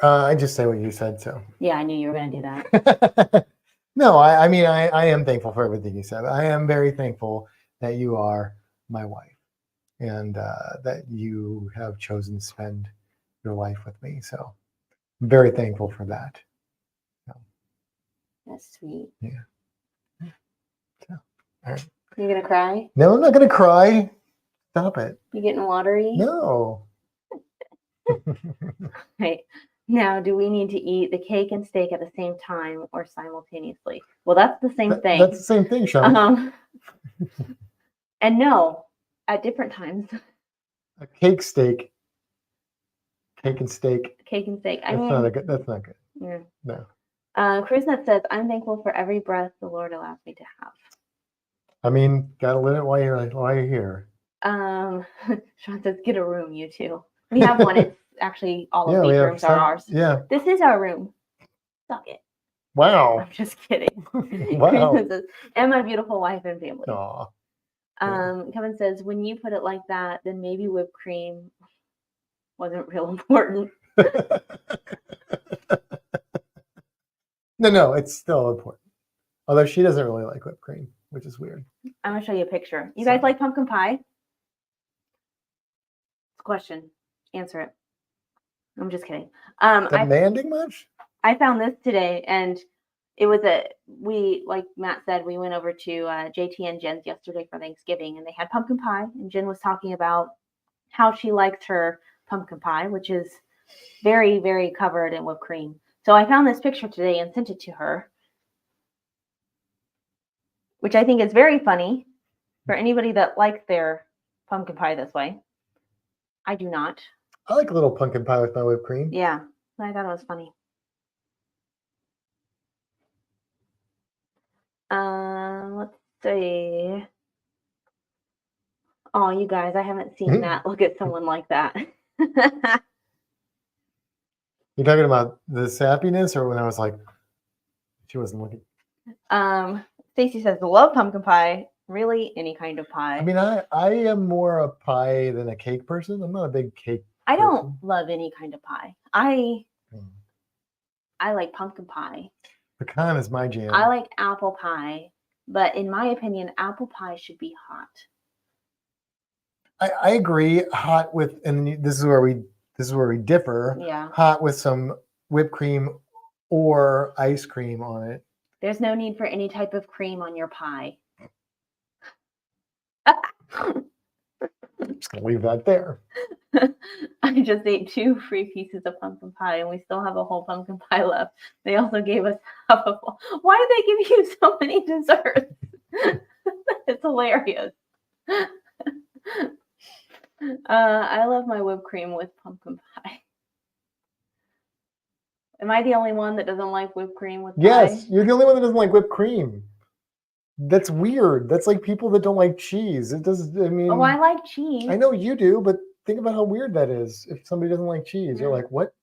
I just say what you said, so. Yeah, I knew you were going to do that. No, I mean, I am thankful for everything you said. I am very thankful that you are my wife and that you have chosen to spend your life with me. So I'm very thankful for that. That's sweet. Yeah. So, all right. You're going to cry? No, I'm not going to cry. Stop it. You getting watery? No. Right. Now, do we need to eat the cake and steak at the same time or simultaneously? Well, that's the same thing. That's the same thing, Sean. And no, at different times. A cake steak. Cake and steak. Cake and steak. That's not good. Yeah. No. CruiseNet says, I'm thankful for every breath the Lord allows me to have. I mean, gotta live it while you're here. Sean says, get a room, you two. We have one. It's actually all of these rooms are ours. Yeah. This is our room. Suck it. Wow. I'm just kidding. Wow. Says, and my beautiful wife and family. Aw. Kevin says, when you put it like that, then maybe whipped cream wasn't real important. No, it's still important. Although she doesn't really like whipped cream, which is weird. I'm gonna show you a picture. You guys like pumpkin pie? Question. Answer it. I'm just kidding. Demanding much? I found this today, and it was like Matt said, we went over to JT and Jen's yesterday for Thanksgiving, and they had pumpkin pie, and Jen was talking about how she likes her pumpkin pie, which is very, very covered in whipped cream. So I found this picture today and sent it to her, which I think is very funny for anybody that likes their pumpkin pie this way. I do not. I like a little pumpkin pie with my whipped cream. Yeah, I thought it was funny. Let's see. Oh, you guys, I haven't seen that. Look at someone like that. You're talking about this happiness, or when I was like, she wasn't looking? Stacy says, love pumpkin pie. Really, any kind of pie. I mean, I am more a pie than a cake person. I'm not a big cake I don't person. love any kind of pie. I like pumpkin pie. Pecan is my jam. I like apple pie, but in my opinion, apple pie should be hot. I agree. Hot with, and this is where we differ. Yeah. Hot with some whipped cream or ice cream on it. There's no need for any type of cream on your pie. I'm just gonna leave that there. I just ate 2 free pieces of pumpkin pie, and we still have a whole pumpkin pie left. They also gave us half a full. Why did they give you so many desserts? It's hilarious. I love my whipped cream with pumpkin pie. Am I the only one that doesn't like whipped cream with pie? Yes, you're the only one that doesn't like whipped cream. That's weird. That's like people that don't like cheese. It does. I mean, oh, I like cheese. I know you do, but think about how weird that is. If somebody doesn't like cheese, you're like, what?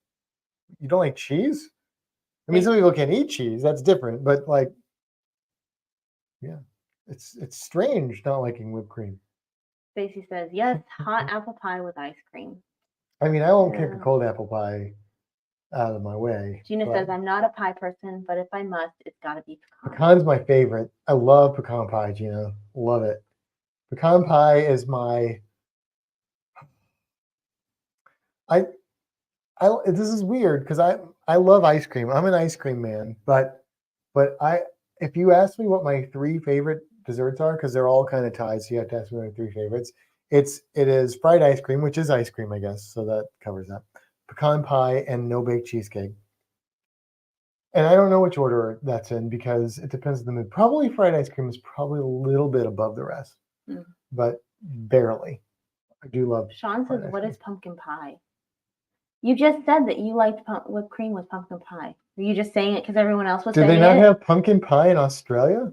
You don't like cheese? I mean, some people can't eat cheese. That's different. But like, yeah, it's strange not liking whipped cream. Stacy says, yes, hot apple pie with ice cream. I mean, I won't kick a cold apple pie out of my way. Gina says, I'm not a pie person, but if I must, it's got to be pecan. Pecan's my favorite. I love pecan pie, Gina. Love it. Pecan pie is my... this is weird because I love ice cream. I'm an ice cream man, but if you ask me what my 3 favorite desserts are, because they're all kind of tied, so you have to ask me my 3 favorites. It is fried ice cream, which is ice cream, I guess, so that covers that. Pecan pie and no-bake cheesecake. And I don't know which order that's in because it depends on the mood. Probably fried ice cream is probably a little bit above the rest, but barely. I do love. Sean says, what is pumpkin pie? You just said that you liked whipped cream with pumpkin pie. Were you just saying it because everyone else was saying it? Do they not have pumpkin pie in Australia?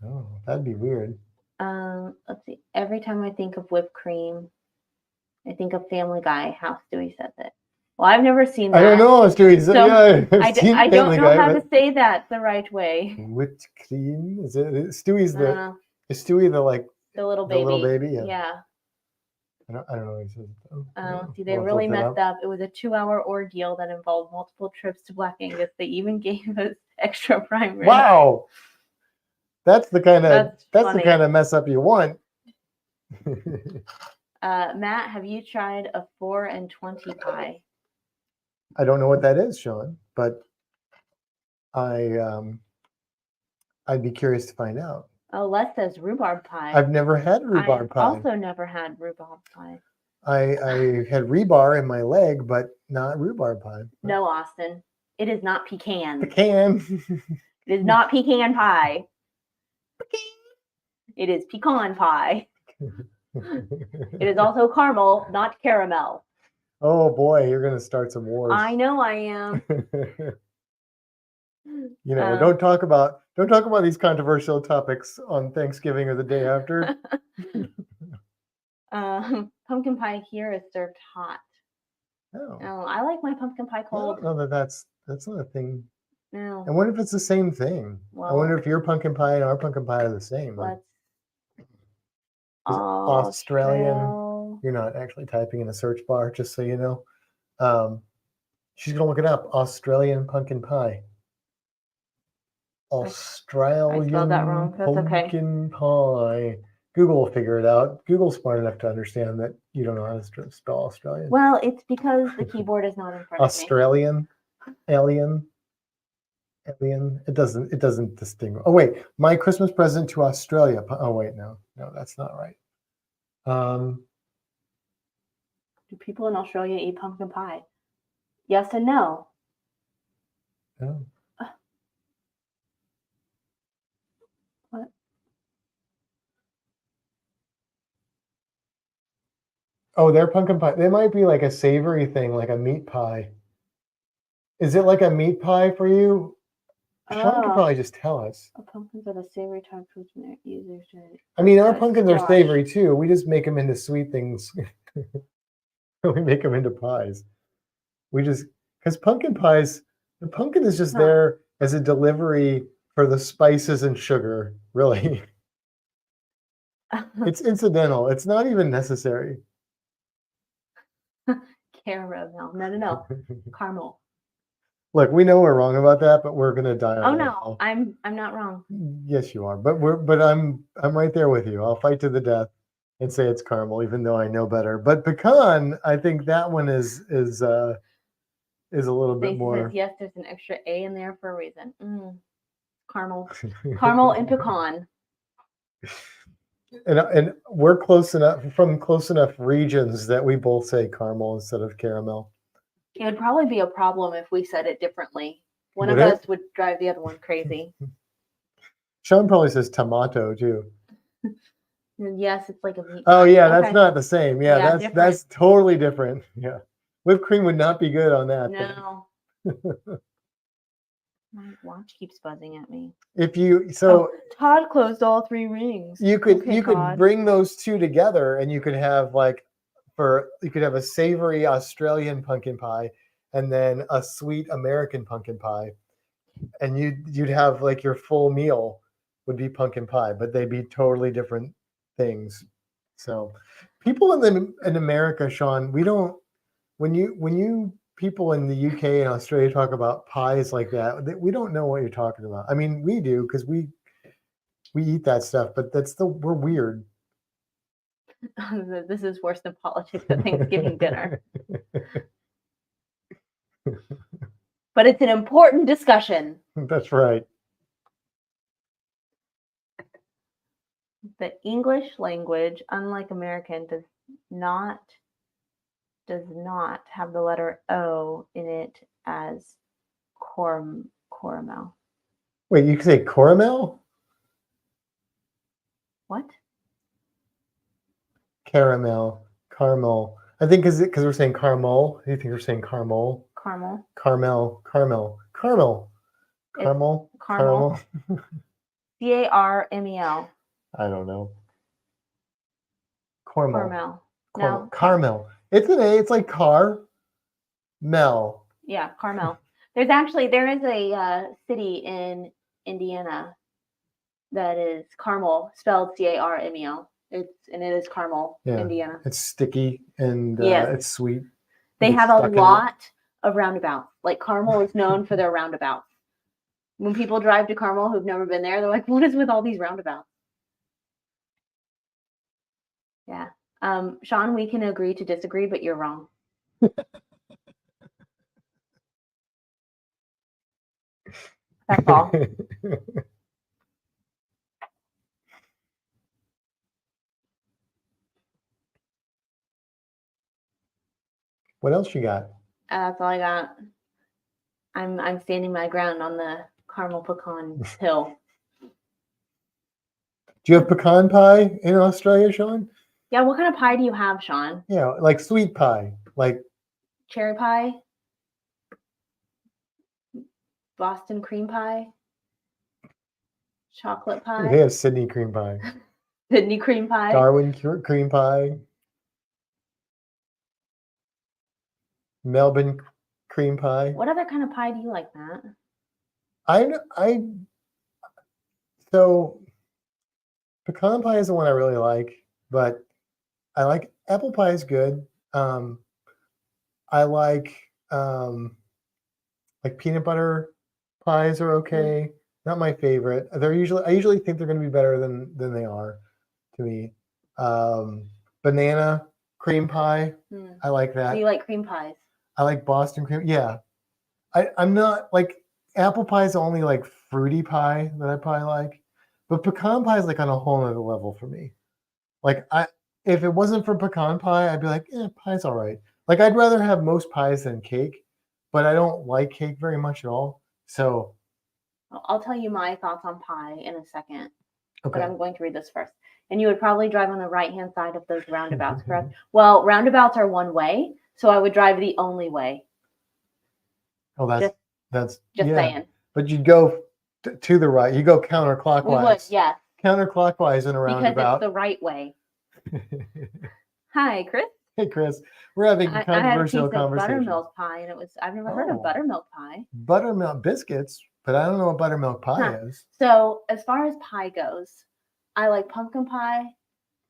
Oh, that'd be weird. Let's see. Every time I think of whipped cream, I think of Family Guy. How Stewie says it. Well, I've never seen that. I don't know, Stewie. So yeah, I don't know how to say that the right way. Whipped cream? Is it? Stewie's Is Stewie the like the little baby? The little baby, yeah. Yeah. I don't know what he says. Though. Oh, see, they We'll really flip it messed up. It was a 2-hour ordeal that involved multiple trips to Black Angus. They even gave us extra prime rib. Wow, that's the kind of That's the funny. kind of mess up you want. Matt, have you tried a 4 and 20 pie? I don't know what that is, Sean, but I'd be curious to find out. Oh, Les says rhubarb pie. I've never had rhubarb I've pie. also never had rhubarb pie. I had rebar in my leg, but not rhubarb pie. No, Austin. It is not pecan. Pecan. It is not pecan pie. It is pecan pie. It is also caramel, not caramel. Oh boy, you're gonna start some wars. I know I am. You know, don't talk about these controversial topics on Thanksgiving or the day after. Pumpkin pie here is served hot. Oh, Oh, I like my pumpkin pie I cold. don't know that's not a thing. No. I wonder if it's the same thing. I wonder if your pumpkin pie and our pumpkin pie are the same. Like, Let's. is Australian. You're not actually typing in a search bar, just so you know. She's gonna look it up. Australian pumpkin pie. Australian I spelled that wrong. That's okay. pumpkin pie. Google will figure it out. Google's smart enough to understand that you don't know how to spell Australian. Well, it's because the keyboard is not in front Australian, alien. It doesn't distinguish. Oh wait, my Christmas present to Australia. Oh wait, no, that's not right. Do people in Australia eat pumpkin pie? Yes and no. No. What? Oh, their pumpkin pie. They might be like a savory thing, like a meat pie. Is it like a meat pie for you? Sean could probably just tell us. Pumpkins are the savory type fruits and they're easier to. I mean, our pumpkins are savory too. We just make them into sweet things. We make them into pies. Because pumpkin pies, the pumpkin is just there as a delivery for the spices and sugar, really. It's incidental. It's not even necessary. Caramel. No. Caramel. Look, we know we're wrong about that, but we're gonna die. Oh no, I'm not wrong. Yes, you are. But I'm right there with you. I'll fight to the death and say it's caramel, even though I know better. But pecan, I think that one is a little bit more. Says, yes, there's an extra A in there for a reason. Caramel and pecan. And we're close enough regions that we both say caramel instead of caramel. It would probably be a problem if we said it differently. One of us would drive the other one crazy. Sean probably says tomato too. Yes, it's like a meat. Oh yeah, that's not the same. Yeah, that's totally different. Yeah, whipped cream would not be good on that. No. My watch keeps buzzing at me. Todd closed all 3 rings. You could bring those two together, and you could have a savory Australian pumpkin pie, and then a sweet American pumpkin pie, and you'd have like your full meal would be pumpkin pie, but they'd be totally different things. So, people in America, Sean, we don't. When you people in the UK and Australia talk about pies like that, we don't know what you're talking about. I mean, we do because we eat that stuff, but we're weird. This is worse than politics at Thanksgiving dinner. But it's an important discussion. That's right. The English language, unlike American, does not have the letter O in it as caramel. Wait, you can say caramel? What? Caramel. I think because we're saying caramel. You think we're saying caramel? Caramel. Caramel. Carmel. I don't know. Caramel. No. Caramel. It's an A. It's like car. Mel. Yeah, Carmel. There is a city in Indiana that is Carmel, spelled Carmel. It is Carmel, Yeah. Indiana. It's sticky and Yes. it's sweet. They It's have a stuck in it. lot of roundabouts. Like Carmel is known for their roundabouts. When people drive to Carmel who've never been there, they're like, "What is with all these roundabouts?" Yeah. Sean, we can agree to disagree, but you're wrong. That's all. What else you got? That's all I got. I'm standing my ground on the caramel pecan hill. Do you have pecan pie in Australia, Sean? Yeah, what kind of pie do you have, Sean? Yeah, like sweet pie, like Cherry pie? Boston cream pie? Chocolate they pie? have Sydney cream pie, Sydney cream pie? Darwin cream pie, Melbourne cream pie. What other kind of pie do you like, Matt? So pecan pie is the one I really like, but I like apple pie is good. I like peanut butter pies are okay. Not my favorite. I usually think they're going to be better than they are to me. Banana cream pie. I like that. So you like cream pies? I like Boston cream. Yeah. I'm not like apple pie is only like fruity pie that I probably like, but pecan pie is like on a whole nother level for me. Like if it wasn't for pecan pie, I'd be like, pie's all right. Like I'd rather have most pies than cake, but I don't like cake very much at all. So I'll tell you my thoughts on pie in a second, okay. but I'm going to read this first. And you would probably drive on the right-hand side of those roundabouts, correct? Well, roundabouts are one way, so I would drive the only way. Oh, that's Just saying. But you'd go to the right. You go counterclockwise. We would, yes. Counterclockwise in a roundabout. Because it's the right way. Hi, Chris. Hey, Chris. We're having a controversial I had a piece conversation. of buttermilk pie, and I've never heard of buttermilk pie. Buttermilk biscuits, but I don't know what buttermilk pie is. So as far as pie goes, I like pumpkin pie,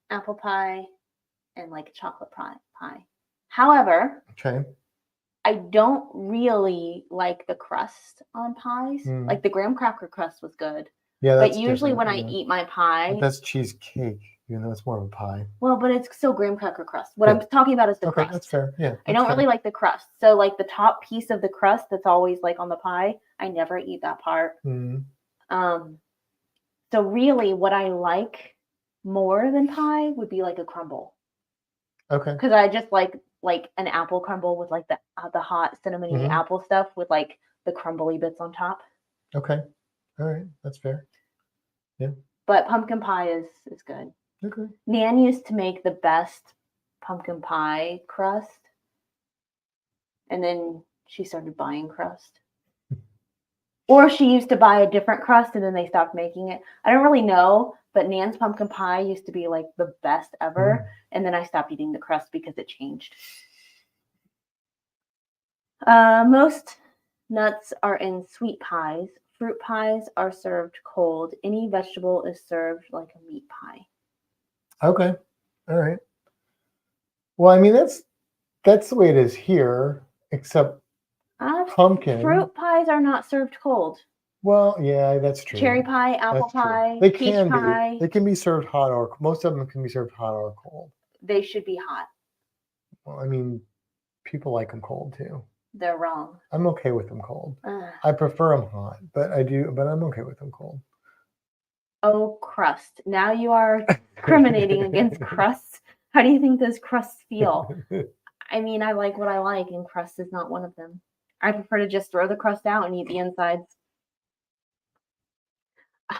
apple pie, and like chocolate pie. However, okay. I don't really like the crust on pies. Like the graham cracker crust was good. Yeah, but usually when I eat my pie, but that's cheesecake. You know, it's more of a pie. Well, but it's still graham cracker crust. What I'm talking about is the crust. Okay, that's fair. Yeah, I don't really like the crust. So like the top piece of the crust that's always like on the pie, I never eat that part. So really, what I like more than pie would be like a crumble. Okay. Because I just like an apple crumble with like the hot cinnamony apple stuff with like the crumbly bits on top. Okay. All right, that's fair. Yeah. But pumpkin pie is good. Okay. Nan used to make the best pumpkin pie crust, and then she started buying crust. Or she used to buy a different crust and then they stopped making it. I don't really know, but Nan's pumpkin pie used to be like the best ever. And then I stopped eating the crust because it changed. Most nuts are in sweet pies. Fruit pies are served cold. Any vegetable is served like a meat pie. Okay. All right. Well, I mean, that's the way it is here, except pumpkin. Fruit pies are not served cold. Well, yeah, that's true. Cherry pie, apple pie, they peach can pie. be. They can be served hot, or most of them can be served hot or cold. They should be hot. Well, I mean, people like them cold too. They're wrong. I'm okay with them cold. I prefer them hot, but I'm okay with them cold. Oh, crust. Now you are discriminating against crust. How do you think those crusts feel? I mean, I like what I like, and crust is not one of them. I prefer to just throw the crust out and eat the insides.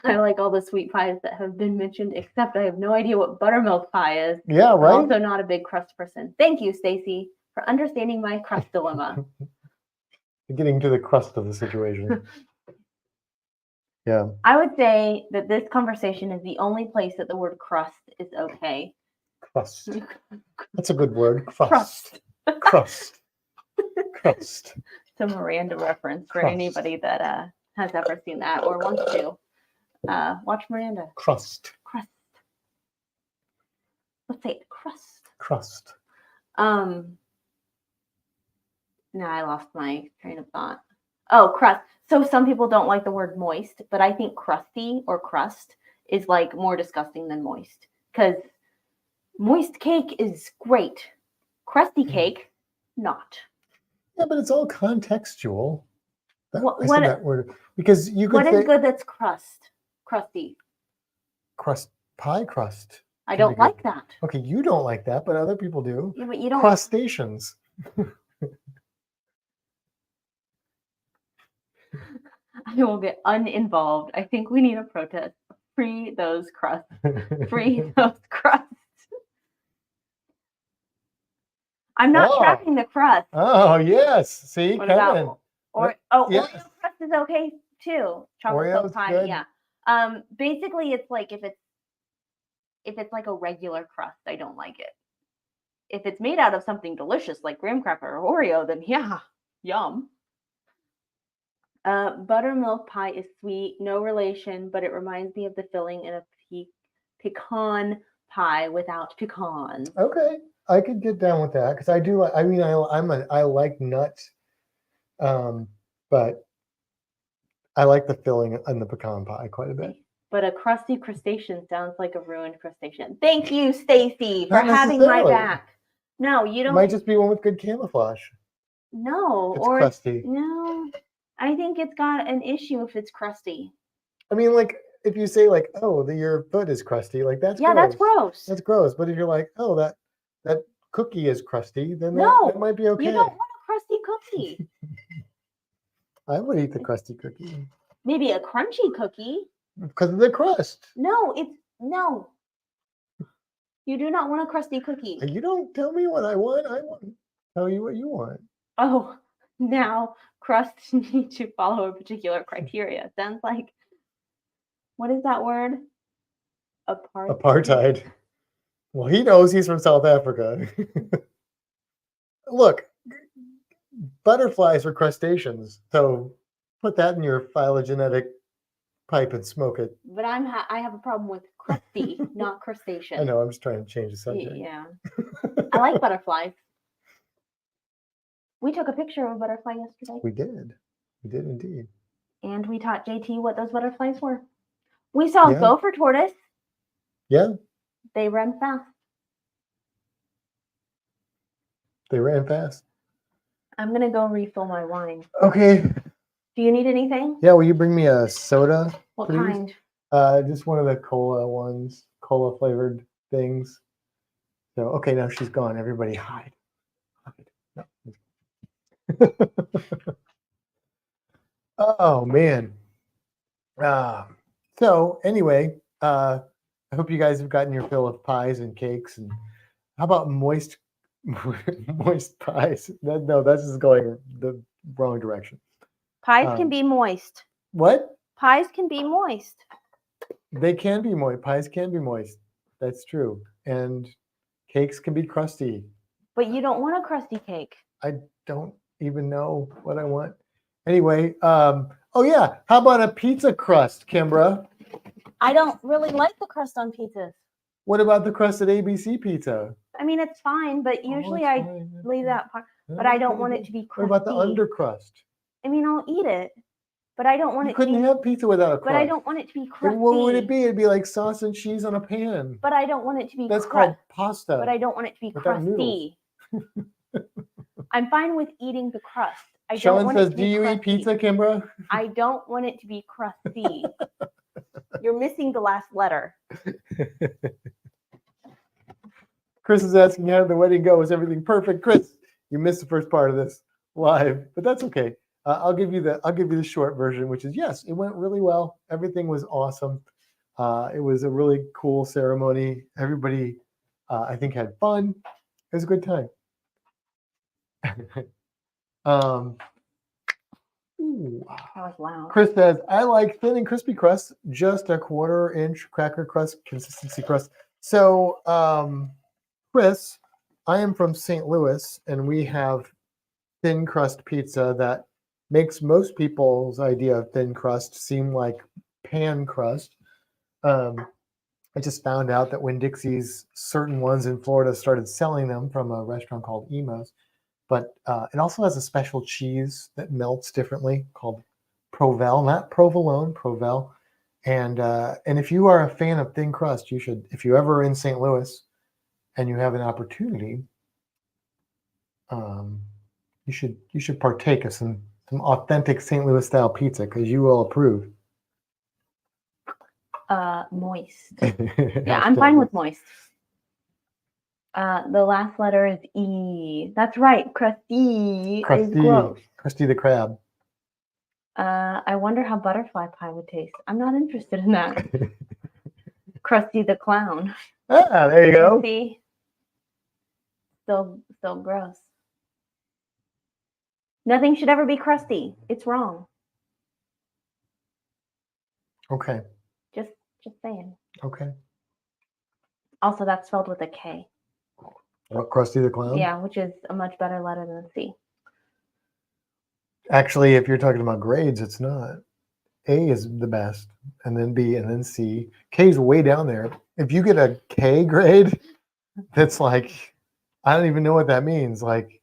I like all the sweet pies that have been mentioned, except I have no idea what buttermilk pie is. Yeah, right. I'm also not a big crust person. Thank you, Stacy, for understanding my crust dilemma. Getting to the crust of the situation. Yeah. I would say that this conversation is the only place that the word crust is okay. Crust. That's a good word. Crust. Crust. Crust. It's a Miranda reference for anybody that has ever seen that or wants to. Watch Miranda. Crust. Crust. Let's say it, crust. Crust. Now I lost my train of thought. Oh, crust. So some people don't like the word moist, but I think crusty or crust is like more disgusting than moist, because moist cake is great. Crusty cake, not. Yeah, but it's all contextual. I What said that word because you could what is say good that's crusty? pie crust. I can be don't like good. that. Okay, you don't like that, but other people do. Yeah, but you don't. Crustaceans. I will get uninvolved. I think we need a protest. Free those crusts. Free those crusts. I'm not Oh. tracking the crust. Oh yes, see, What Kevin. about Yes. Oreo crust is okay too. Chocolate Oreo's milk pie, good. yeah. Basically, it's like if it's like a regular crust, I don't like it. If it's made out of something delicious like graham cracker or Oreo, then yeah, yum. Buttermilk pie is sweet, no relation, but it reminds me of the filling in a pecan pie without pecans. Okay, I could get down with that because I do. I mean, I like nuts, but I like the filling in the pecan pie quite a bit. But a crusty crustacean sounds like a ruined crustacean. Thank you, Stacy, for Not having my necessarily. back. No, you It don't. might just be one with good camouflage. No, It's or crusty. no. I think it's got an issue if it's crusty. I mean, like if you say like, "Oh, your foot is crusty," like that's Yeah, gross. that's gross. That's gross. But if you're like, "Oh, that cookie is crusty," then No, that might be okay. You don't want a crusty cookie. I would eat the crusty cookie Maybe a crunchy cookie. because of the crust. No. You do not want a crusty cookie. You don't tell me what I want. I want to tell you what you want. Oh, now crusts need to follow a particular criteria. Sounds like, what is that word? Apartheid. Well, he knows he's from South Africa. Look, butterflies are crustaceans, so put that in your phylogenetic pipe and smoke it. But I have a problem with crusty, not crustacean. I know. I'm just trying to change the subject. Yeah, I like butterflies. We took a picture of a butterfly yesterday. We did indeed. And we taught JT what those butterflies were. We saw a gopher tortoise. Yeah. They run fast. They ran fast. I'm going to go refill my wine. Okay. Do you need anything? Yeah, will you bring me a soda? What please? kind? Just one of the cola ones, cola flavored things. So, okay, now she's gone. Everybody hide. No. Oh, man. So anyway, I hope you guys have gotten your fill of pies and cakes. And how about moist pies? No, that's just going the wrong direction. Pies can be moist. What? Pies can be moist. They can be moist. Pies can be moist. That's true. And cakes can be crusty. But you don't want a crusty cake. I don't even know what I want. Anyway, oh yeah, how about a pizza crust, Kimbra? I don't really like the crust on pizzas. What about the crust at ABC Pizza? I mean, it's fine, but usually I leave that part. But I don't want it to be crusty. What about the undercrust? I mean, I'll eat it, but I don't want it to be. You couldn't have pizza without a crust. But I don't want it to be crusty. What would it be? It'd be like sauce and cheese on a pan. But I don't want it to be. That's called pasta. But I don't want it to be crusty. I'm fine with eating the crust. Sean says, "Do you eat pizza, Kimbra?" I don't want it to be crusty. You're missing the last letter. Chris is asking, how did the wedding go? Was everything perfect? Chris, you missed the first part of this live, but that's okay. I'll give you the short version, which is yes, it went really well. Everything was awesome. It was a really cool ceremony. Everybody, I think, had fun. It was a good time. Ooh. That was loud. Chris says, I like thin and crispy crust, just a 1/4 inch cracker crust consistency crust. So, Chris, I am from St. Louis, and we have thin crust pizza that makes most people's idea of thin crust seem like pan crust. I just found out that Winn-Dixie's certain ones in Florida started selling them from a restaurant called Emo's, but it also has a special cheese that melts differently called Provel, not provolone, Provel. And if you are a fan of thin crust, you should. If you ever are in St. Louis and you have an opportunity, you should partake of some authentic St. Louis style pizza because you will approve. Moist. Yeah, I'm fine with moist. The last letter is E. That's right. Crusty is gross. Krusty the Krab. I wonder how butterfly pie would taste. I'm not interested in that. Krusty the Clown. Ah, there you go. See? Still gross. Nothing should ever be crusty. It's wrong. Okay. Just saying. Okay. Also, that's spelled with a K. What, Krusty the Clown? Yeah, which is a much better letter than C. Actually, if you're talking about grades, it's not. A is the best, and then B, and then C. K is way down there. If you get a K grade, that's like, I don't even know what that means. Like,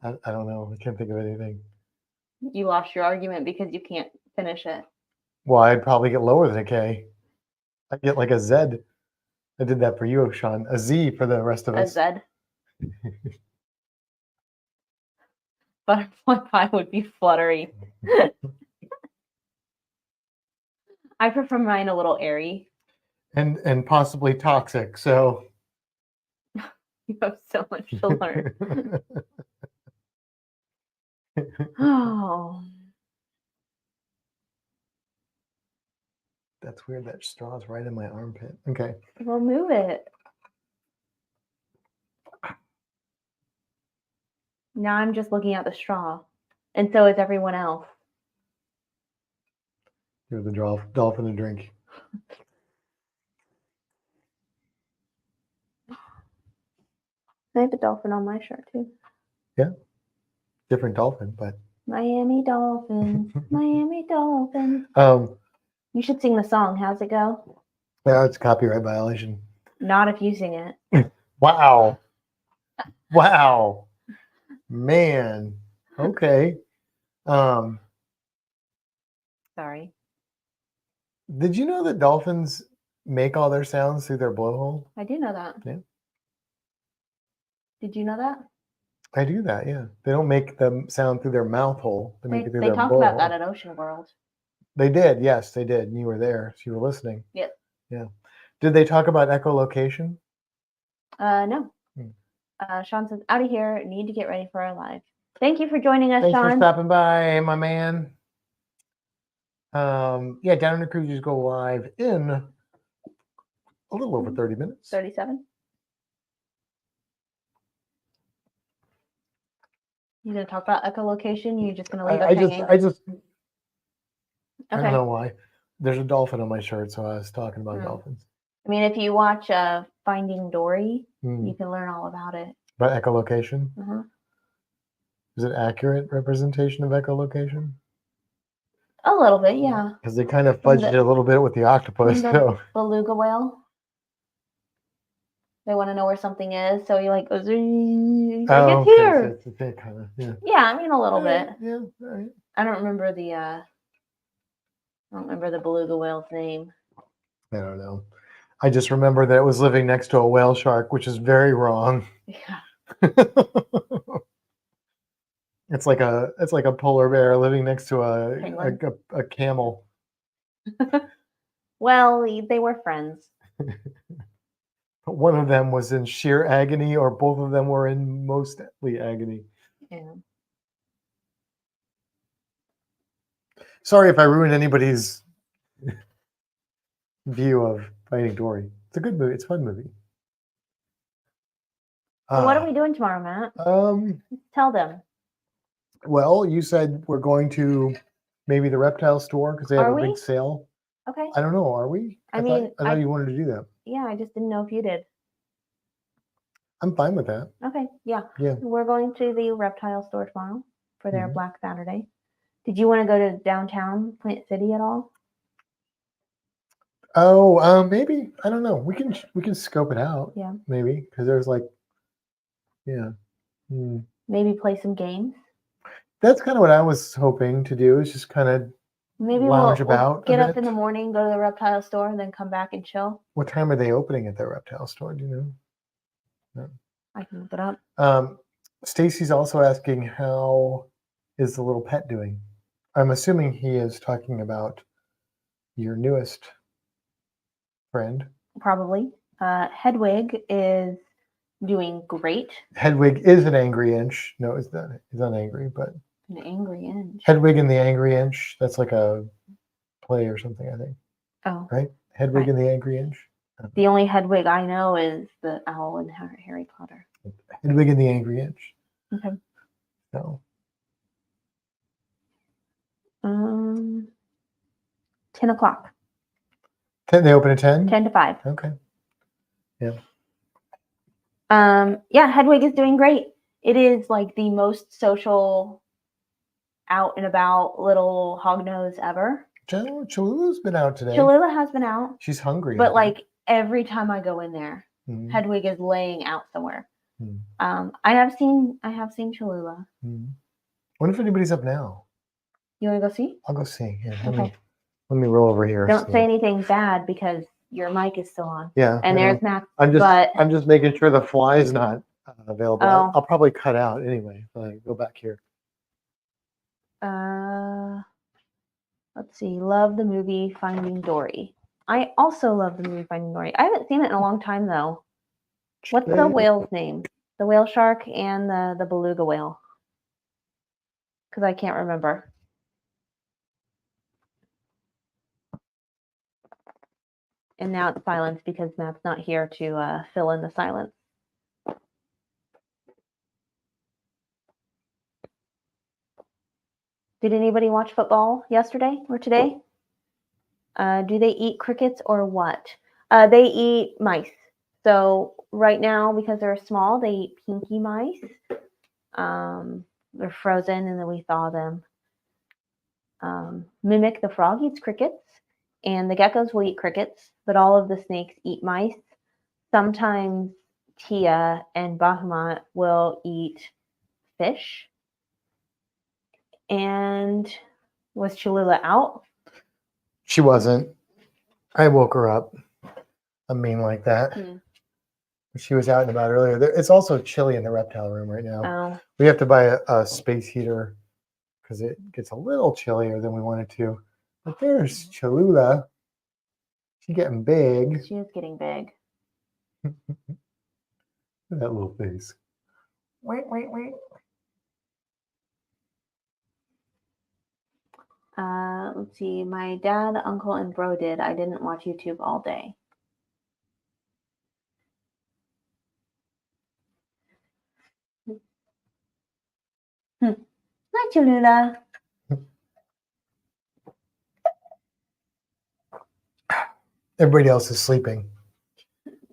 I don't know. I can't think of anything. You lost your argument because you can't finish it. Well, I'd probably get lower than a K. I'd get like a Z. I did that for you, Sean. A Z for the rest of A us. Z. Butterfly pie would be fluttery. I prefer mine a little airy. And possibly toxic. So You have so much to learn. Oh. That's weird. That straw's right in my armpit. Okay. Well, move it. Now I'm just looking at the straw. And so is everyone else. Give the dolphin a drink. I have a dolphin on my shirt too. Yeah. Different dolphin, but Miami Dolphins. Miami Dolphins. You should sing the song. How's it go? Yeah, it's copyright violation. Not if you sing it. Wow. Wow. Man. Okay. Sorry. Did you know that dolphins make all their sounds through their blowhole? I do know that. Yeah. Did you know that? I do that, yeah. They don't make the sound through their mouth hole. They make it through They their talked blowhole. about that at Ocean World. They did, yes, they did. And you were there, so you were listening. Yep. Yeah. Did they talk about echolocation? No. Sean says, out of here, need to get ready for our live. Thank you for joining us, Thanks Sean. for stopping by, my man. Yeah, Down Under Cruisers go live in a little over 30 minutes. 37. You gonna talk about echolocation? You're just gonna leave us hanging? I just Okay. I don't know why. There's a dolphin on my shirt, so I was talking about dolphins. I mean, if you watch Finding Dory, you can learn all about it. About echolocation? Uh-huh. Is it accurate representation of echolocation? A little bit, yeah. Because they kind of fudged it a little bit with the octopus, so. Beluga whale. They want to know where something is, so he like goes, it's here. So it's kind of, yeah. Yeah, I mean a little bit. Yeah, all right. I don't remember the beluga whale's name. I don't know. I just remember that it was living next to a whale shark, which is very wrong. Yeah. It's like a polar bear living next to a camel. Well, they were friends. But one of them was in sheer agony, or both of them were in mostly agony. Yeah. Sorry if I ruined anybody's view of Finding Dory. It's a good movie. It's a fun movie. So what are we doing tomorrow, Matt? Tell them. Well, you said we're going to maybe the reptile store because they have a big sale. Okay. I don't know. Are we? I thought you wanted to do that. Yeah, I just didn't know if you did. I'm fine with that. Okay. Yeah. Yeah. We're going to the reptile store tomorrow for their Black Saturday. Did you want to go to downtown Plant City at all? Oh, maybe I don't know. We can scope it out. Yeah. Maybe because there's like, yeah. Maybe play some games. That's kind of what I was hoping to do. Is just kind of Maybe lounge we'll about. a get up bit. in the morning, go to the reptile store, and then come back and chill. What time are they opening at the reptile store? Do you know? I can look it up. Stacy's also asking how is the little pet doing? I'm assuming he is talking about your newest friend. Probably. Hedwig is doing great. Hedwig is an angry inch. No, he's not angry, but An angry inch. Hedwig and the Angry Inch. That's like a play or something, I think. Oh. Right? Hedwig Right. and the Angry Inch. The only Hedwig I know is the owl in Harry Potter. Hedwig and the Angry Inch. Okay. So 10 o'clock. 10. They open at 10. 10 to 5. Okay. Yeah. Yeah, Hedwig is doing great. It is like the most social, out and about little hognose ever. Cholula's been out today. Cholula has been out, She's hungry. but like every time I go in there, Mhm. Hedwig is laying out somewhere. Mhm. I have seen Cholula. Wonder if anybody's up now. You want to go see? I'll go see. Yeah, Okay. let me roll over here. Don't so- say anything bad because your mic is still on. Yeah. And I know. there's Max. I'm just making sure the fly's not available. Oh. I'll probably cut out anyway. If I go back here. Let's see. Love the movie Finding Dory. I also love the movie Finding Dory. I haven't seen it in a long time though. What's the whale's name? The whale shark and the beluga whale. Because I can't remember. And now it's silence because Matt's not here to fill in the silence. Did anybody watch football yesterday or today? Do they eat crickets or what? They eat mice. So right now, because they're small, they eat pinky mice. They're frozen and then we thaw them. Mimic the frog eats crickets, and the geckos will eat crickets, but all of the snakes eat mice. Sometimes Tia and Bahamut will eat fish. And was Cholula out? She wasn't. I woke her up. I mean, like that. She was out and about earlier. It's also chilly in the reptile room right now. Oh. We have to buy a space heater because it gets a little chillier than we wanted to. But there's Cholula. She's getting big. She is getting big. Look at that little face. Wait. Let's see. My dad, uncle, and bro did. I didn't watch YouTube all day. Hi, Cholula. Everybody else is sleeping.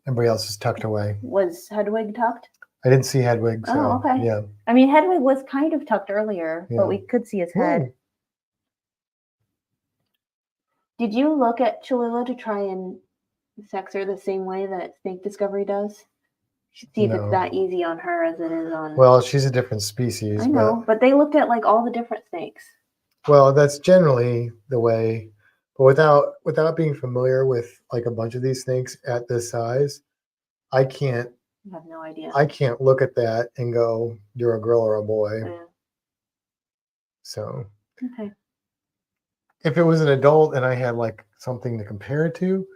Everybody else is tucked away. Was Hedwig tucked? I didn't see Hedwig. So, Oh, okay. Yeah. I mean, Hedwig was kind of tucked earlier, Yeah. but we could see his head. Ooh. Did you look at Cholula to try and sex her the same way that Snake Discovery does? See if No. it's that easy on her as it is on. Well, she's a different species. I know, but they looked at like all the different snakes. Well, that's generally the way, but without being familiar with like a bunch of these snakes at this size, I can't. I have no idea. I can't look at that and go, "You're a girl or a boy." Yeah. So, Okay. if it was an adult and I had like something to compare it to,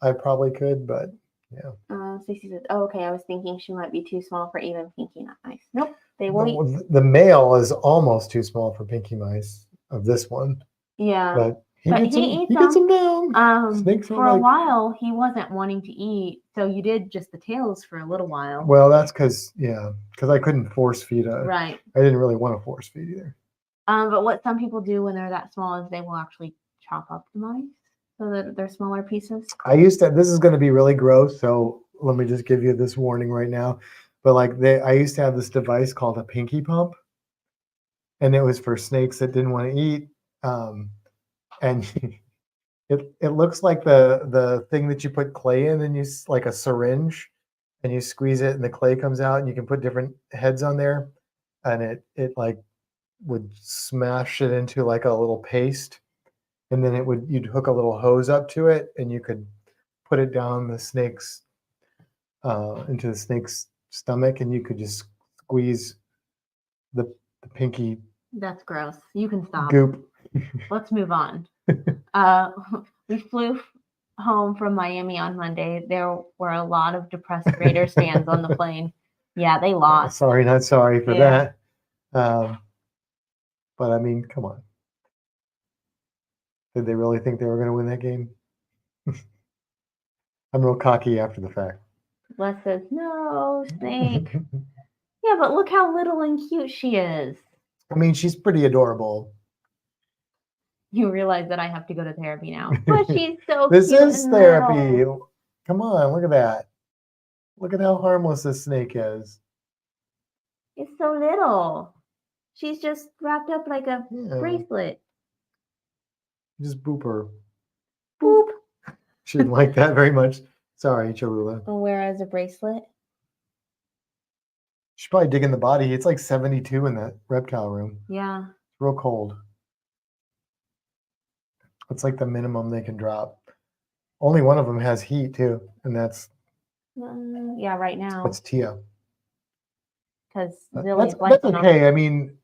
I probably could. But yeah. Stacey says, "Oh, okay. I was thinking she might be too small for even pinky nut mice. Nope, they won't eat." The male is almost too small for pinky mice of this one. Yeah. But he But gets he them, eats he gets them down. Snakes for are a like, while, he wasn't wanting to eat, so you did just the tails for a little while. well, that's because I couldn't force feed Right. I didn't really want to force feed either. But what some people do when they're that small is they will actually chop up the mice so that they're smaller pieces. I used to. This is going to be really gross, so let me just give you this warning right now. But like I used to have this device called a pinky pump, and it was for snakes that didn't want to eat. And It looks like the thing that you put clay in, and like a syringe, and you squeeze it, and the clay comes out, and you can put different heads on there, and it like would smash it into like a little paste, and then you'd hook a little hose up to it, and you could put it down the snake's into the snake's stomach, and you could just squeeze the pinky That's gross. You can stop. goop. Let's move on. We flew home from Miami on Monday. There were a lot of depressed Raiders fans on the plane. Yeah, they lost. Sorry, not sorry for Yeah. that. But I mean, come on. Did they really think they were going to win that game? I'm real cocky after the fact. Les says, no, Snake. Yeah, but look how little and cute she is. I mean, she's pretty adorable. You realize that I have to go to therapy now. But she's so This cute. is and therapy. little. Come on, look at that. Look at how harmless this snake is. It's so little. She's just wrapped up like a bracelet. Just boop her. Boop. She didn't like that very much. Sorry, Cholula. I'll wear as a bracelet. She's probably digging the body. It's like 72 in that reptile room. Yeah. It's real cold. It's like the minimum they can drop. Only one of them has heat too, and that's Yeah, right now. That's Tia. Because That's okay. I mean,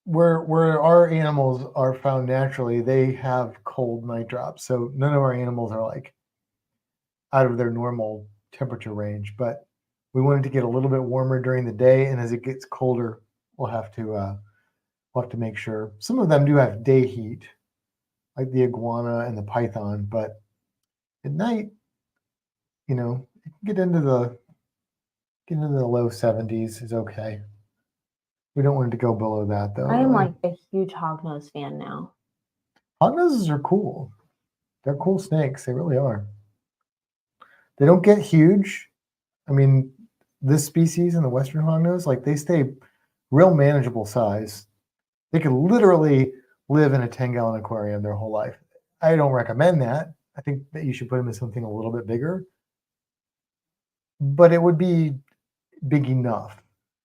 where our animals are found naturally, they have cold night drops. So none of our animals are like out of their normal temperature range. But we wanted to get a little bit warmer during the day, and as it gets colder, we'll have to make sure. Some of them do have day heat, like the iguana and the python, but at night, you know, you can get into the low 70s is okay. We don't want it to go below that though. I'm like a huge hognose fan now. Hognoses are cool. They're cool snakes. They really are. They don't get huge. I mean, this species and the Western hognose, like they stay real manageable size. They could literally live in a 10-gallon aquarium their whole life. I don't recommend that. I think that you should put them in something a little bit bigger. But it would be big enough.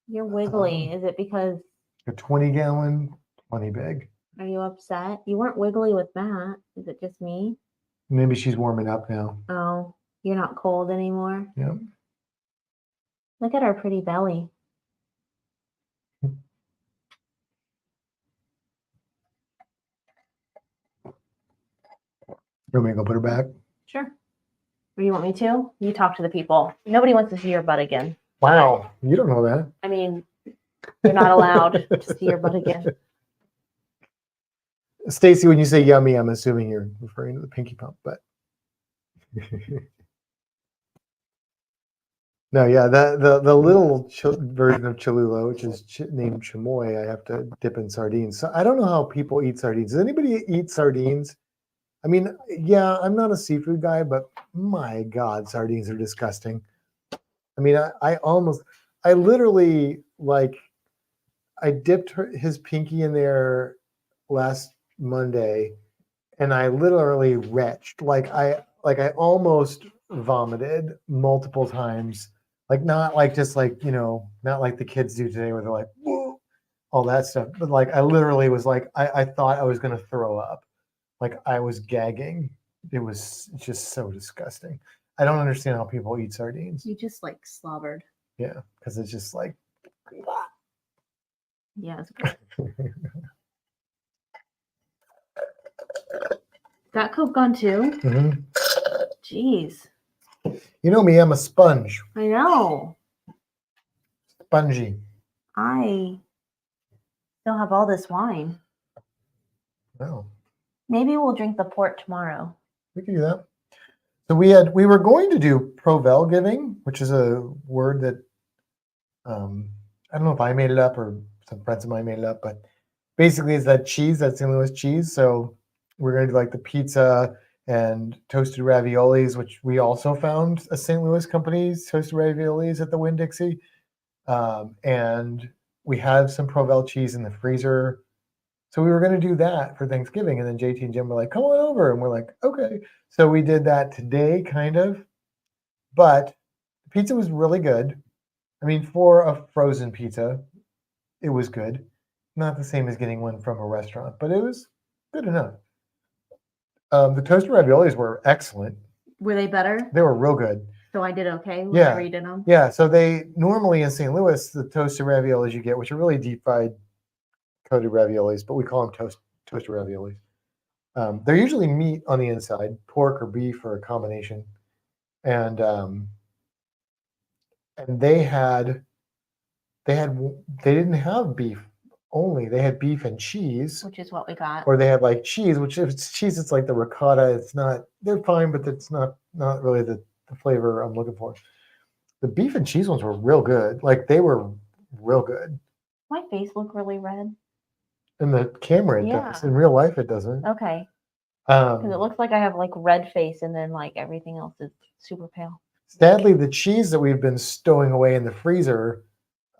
You're wiggly. Is it because A 20-gallon, plenty big. are you upset? You weren't wiggly with Matt. Is it just me? Maybe she's warming up now. Oh, you're not cold anymore? Yep. Look at her pretty belly. You want me to go put her back? Sure. Or you want me to? You talk to the people. Nobody wants to see your butt again. Wow, you don't know that. I mean, you're not allowed to see your butt again. Stacy, when you say yummy, I'm assuming you're referring to the pinky pump, but no, yeah, the little version of Cholula, which is named Chamoy, I have to dip in sardines. So I don't know how people eat sardines. Does anybody eat sardines? I mean, yeah, I'm not a seafood guy, but my God, sardines are disgusting. I mean, I literally, like, I dipped his pinky in there last Monday, and I literally retched. Like I almost vomited multiple times. Like not like just like, you know, not like the kids do today where they're like, whoa, all that stuff. But like I literally was like, I thought I was gonna throw up. Like I was gagging. It was just so disgusting. I don't understand how people eat sardines. You just like slobbered. Yeah, because it's just like Yeah, it's good. Got Coke gone too? Mhm. Jeez. You know me, I'm a sponge. I know. Spongy. I still have all this wine. No. Maybe we'll drink the port tomorrow. We can do that. So we were going to do Provel giving, which is a word that I don't know if I made it up or some friends of mine made it up, but basically it's that cheese, that St. Louis cheese. So we're going to do like the pizza and toasted raviolis, which we also found a St. Louis company's toasted raviolis at the Winn-Dixie. And we have some Provel cheese in the freezer. So we were going to do that for Thanksgiving, and then JT and Jim were like, "Come on over," and we're like, "Okay." So we did that today, kind of, but the pizza was really good. I mean, for a frozen pizza, it was good. Not the same as getting one from a restaurant, but it was good enough. The toasted raviolis were excellent. Were they better? They were real good. So I did okay Yeah. whenever you did them? Yeah, so they normally in St. Louis, the toasted raviolis you get, which are really deep fried coated raviolis, but we call them toasted raviolis. They're usually meat on the inside, pork or beef or a combination, and they didn't have beef only. They had beef and cheese, Which is what we got. or they had like cheese, which if it's cheese, it's like the ricotta. It's not. They're fine, but it's not really the flavor I'm looking for. The beef and cheese ones were real good. Like they were real good. My face look really red. In the camera, it does. In real life, it doesn't. Okay. Because it looks like I have like red face, and then like everything else is super pale. Sadly, the cheese that we've been stowing away in the freezer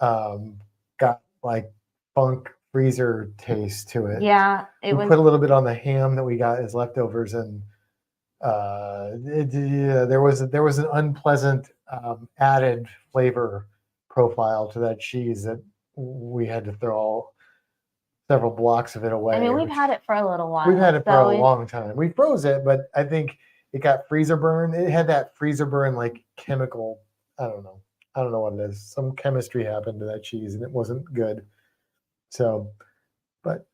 got like funk freezer taste to it. Yeah, we put a little bit on the ham that we got as leftovers, and there was an unpleasant added flavor profile to that cheese that we had to throw several blocks of it away. I mean, we've had it for a little while. We've had it for a long time. We froze it, but I think it got freezer burn. It had that freezer burn like chemical. I don't know what it is. Some chemistry happened to that cheese, and it wasn't good. So, but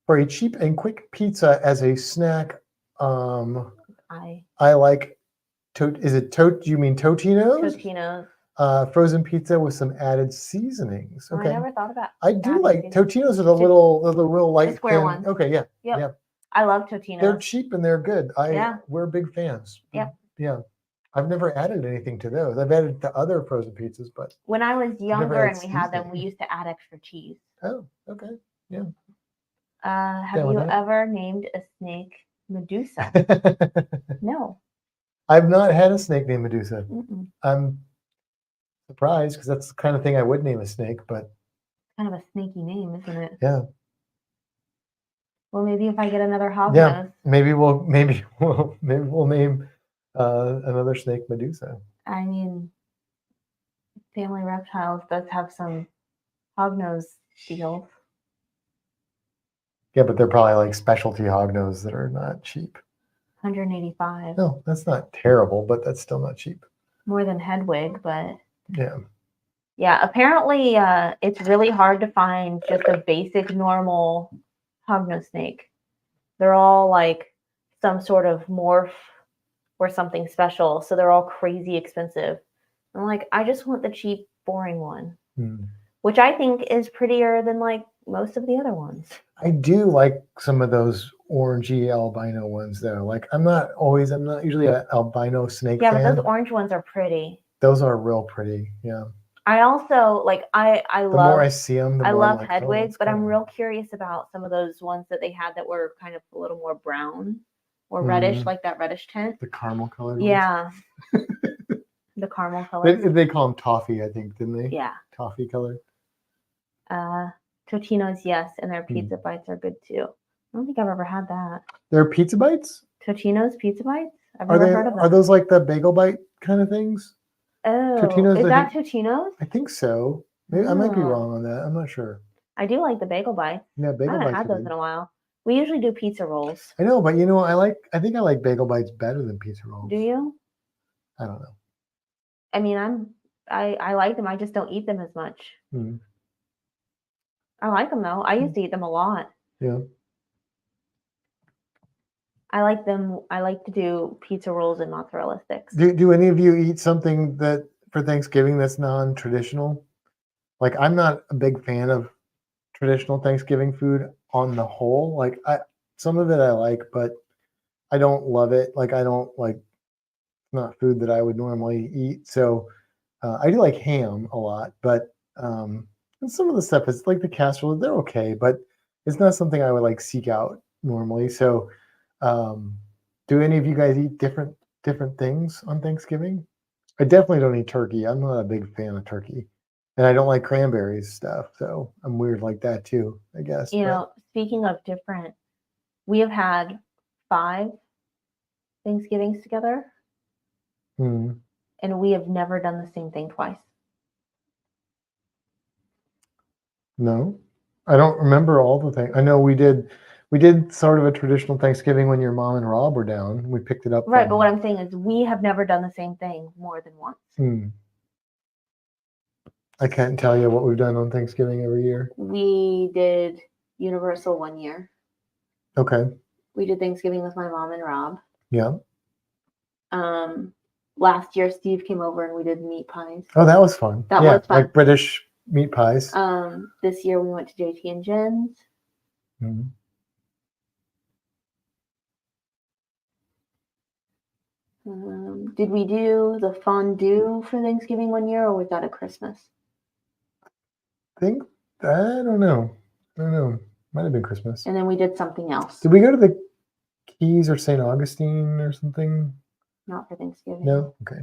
for a cheap and quick pizza as a snack, I like. Is it you mean Totino's? Totino's. Frozen pizza with some added seasonings. Okay. I never thought about. I do like Totino's are the real light square thin. ones. Okay, yeah. Yep. Yeah. I love Totino's. They're cheap and they're good. We're big fans. Yep. Yeah. I've never added anything to those. I've added to other frozen pizzas, but when I was younger had and we had them, we used to add extra cheese. Oh, okay. Yeah. Have you ever named a snake Medusa? No. I've not had a snake named Medusa. Mm-mm. I'm surprised because that's the kind of thing I would name a snake, but kind of a snaky name, isn't it? Yeah. Well, maybe if I get another hognose. Yeah, maybe we'll name another snake Medusa. I mean, Family Reptiles does have some hognose deals. Yeah, but they're probably like specialty hognose that are not cheap. $185. No, that's not terrible, but that's still not cheap. More than Hedwig, but yeah. Yeah, apparently it's really hard to find just a basic normal hognose snake. They're all like some sort of morph or something special, so they're all crazy expensive. I'm like, I just want the cheap, boring one, which I think is prettier than like most of the other ones. I do like some of those orangey albino ones though. Like I'm not usually an albino snake fan. Yeah, but those orange ones are pretty. Those are real pretty. Yeah. I also like I love. The more I see them, the more I love like, Hedwigs, but I'm real curious about some of those ones that they had that were kind of a little more brown or reddish, like that reddish tint. The caramel colored. Yeah. The caramel color. They call them toffee, I think, didn't they? Yeah. Toffee color. Totino's, yes, and their pizza bites are good too. I don't think I've ever had that. They're pizza bites? Totino's pizza bites? I've never heard of them. Are those like the bagel bite kind of things? Oh, Totino's, is that Totino's? I think so. Maybe I might be wrong on that. I'm not sure. I do like the bagel bites. Yeah, bagel bites. I haven't had those in a while. We usually do pizza rolls. I know, but I think I like bagel bites better than pizza rolls. Do you? I don't know. I mean, I like them. I just don't eat them as much. Mm. I like them though. I used to eat them a lot. Yeah. I like them. I like to do pizza rolls and mozzarella sticks. Do any of you eat something that for Thanksgiving that's non-traditional? Like I'm not a big fan of traditional Thanksgiving food on the whole. Like some of it I like, but I don't love it. Like I don't like not food that I would normally eat. So I do like ham a lot, but and some of the stuff is like the casserole, they're okay, but it's not something I would like seek out normally. So do any of you guys eat different things on Thanksgiving? I definitely don't eat turkey. I'm not a big fan of turkey. And I don't like cranberries stuff, so I'm weird like that too, I guess. You but- know, speaking of different, we have had 5 Thanksgivings together, Hmm. and we have never done the same thing twice. No, I don't remember all the things. I know we did sort of a traditional Thanksgiving when your mom and Rob were down. We picked it up. Right, but from- what I'm saying is we have never done the same thing more than once. Hmm. I can't tell you what we've done on Thanksgiving every year. We did Universal one year. Okay. We did Thanksgiving with my mom and Rob. Yeah. Last year Steve came over and we did meat pies. Oh, that was fun. That yeah, was fun. like British meat pies. This year we went to JT and Jen's. Mhm. Did we do the fondue for Thanksgiving one year, or was that at Christmas? I don't know. Might have been Christmas. And then we did something else. Did we go to the Keys or St. Augustine or something? Not for Thanksgiving. No? Okay.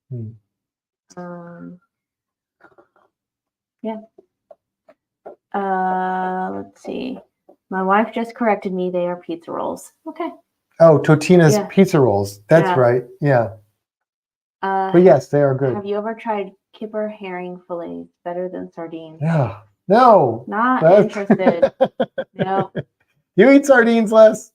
Hmm. Yeah. Let's see. My wife just corrected me. They are pizza rolls. Okay. Oh, Totina's Yeah. pizza rolls. That's Yeah. right. Yeah. But But yes, they are good. Have you ever tried kipper herring fillets? Better than sardines. Yeah. No. Not That's- interested. No. You eat sardines less?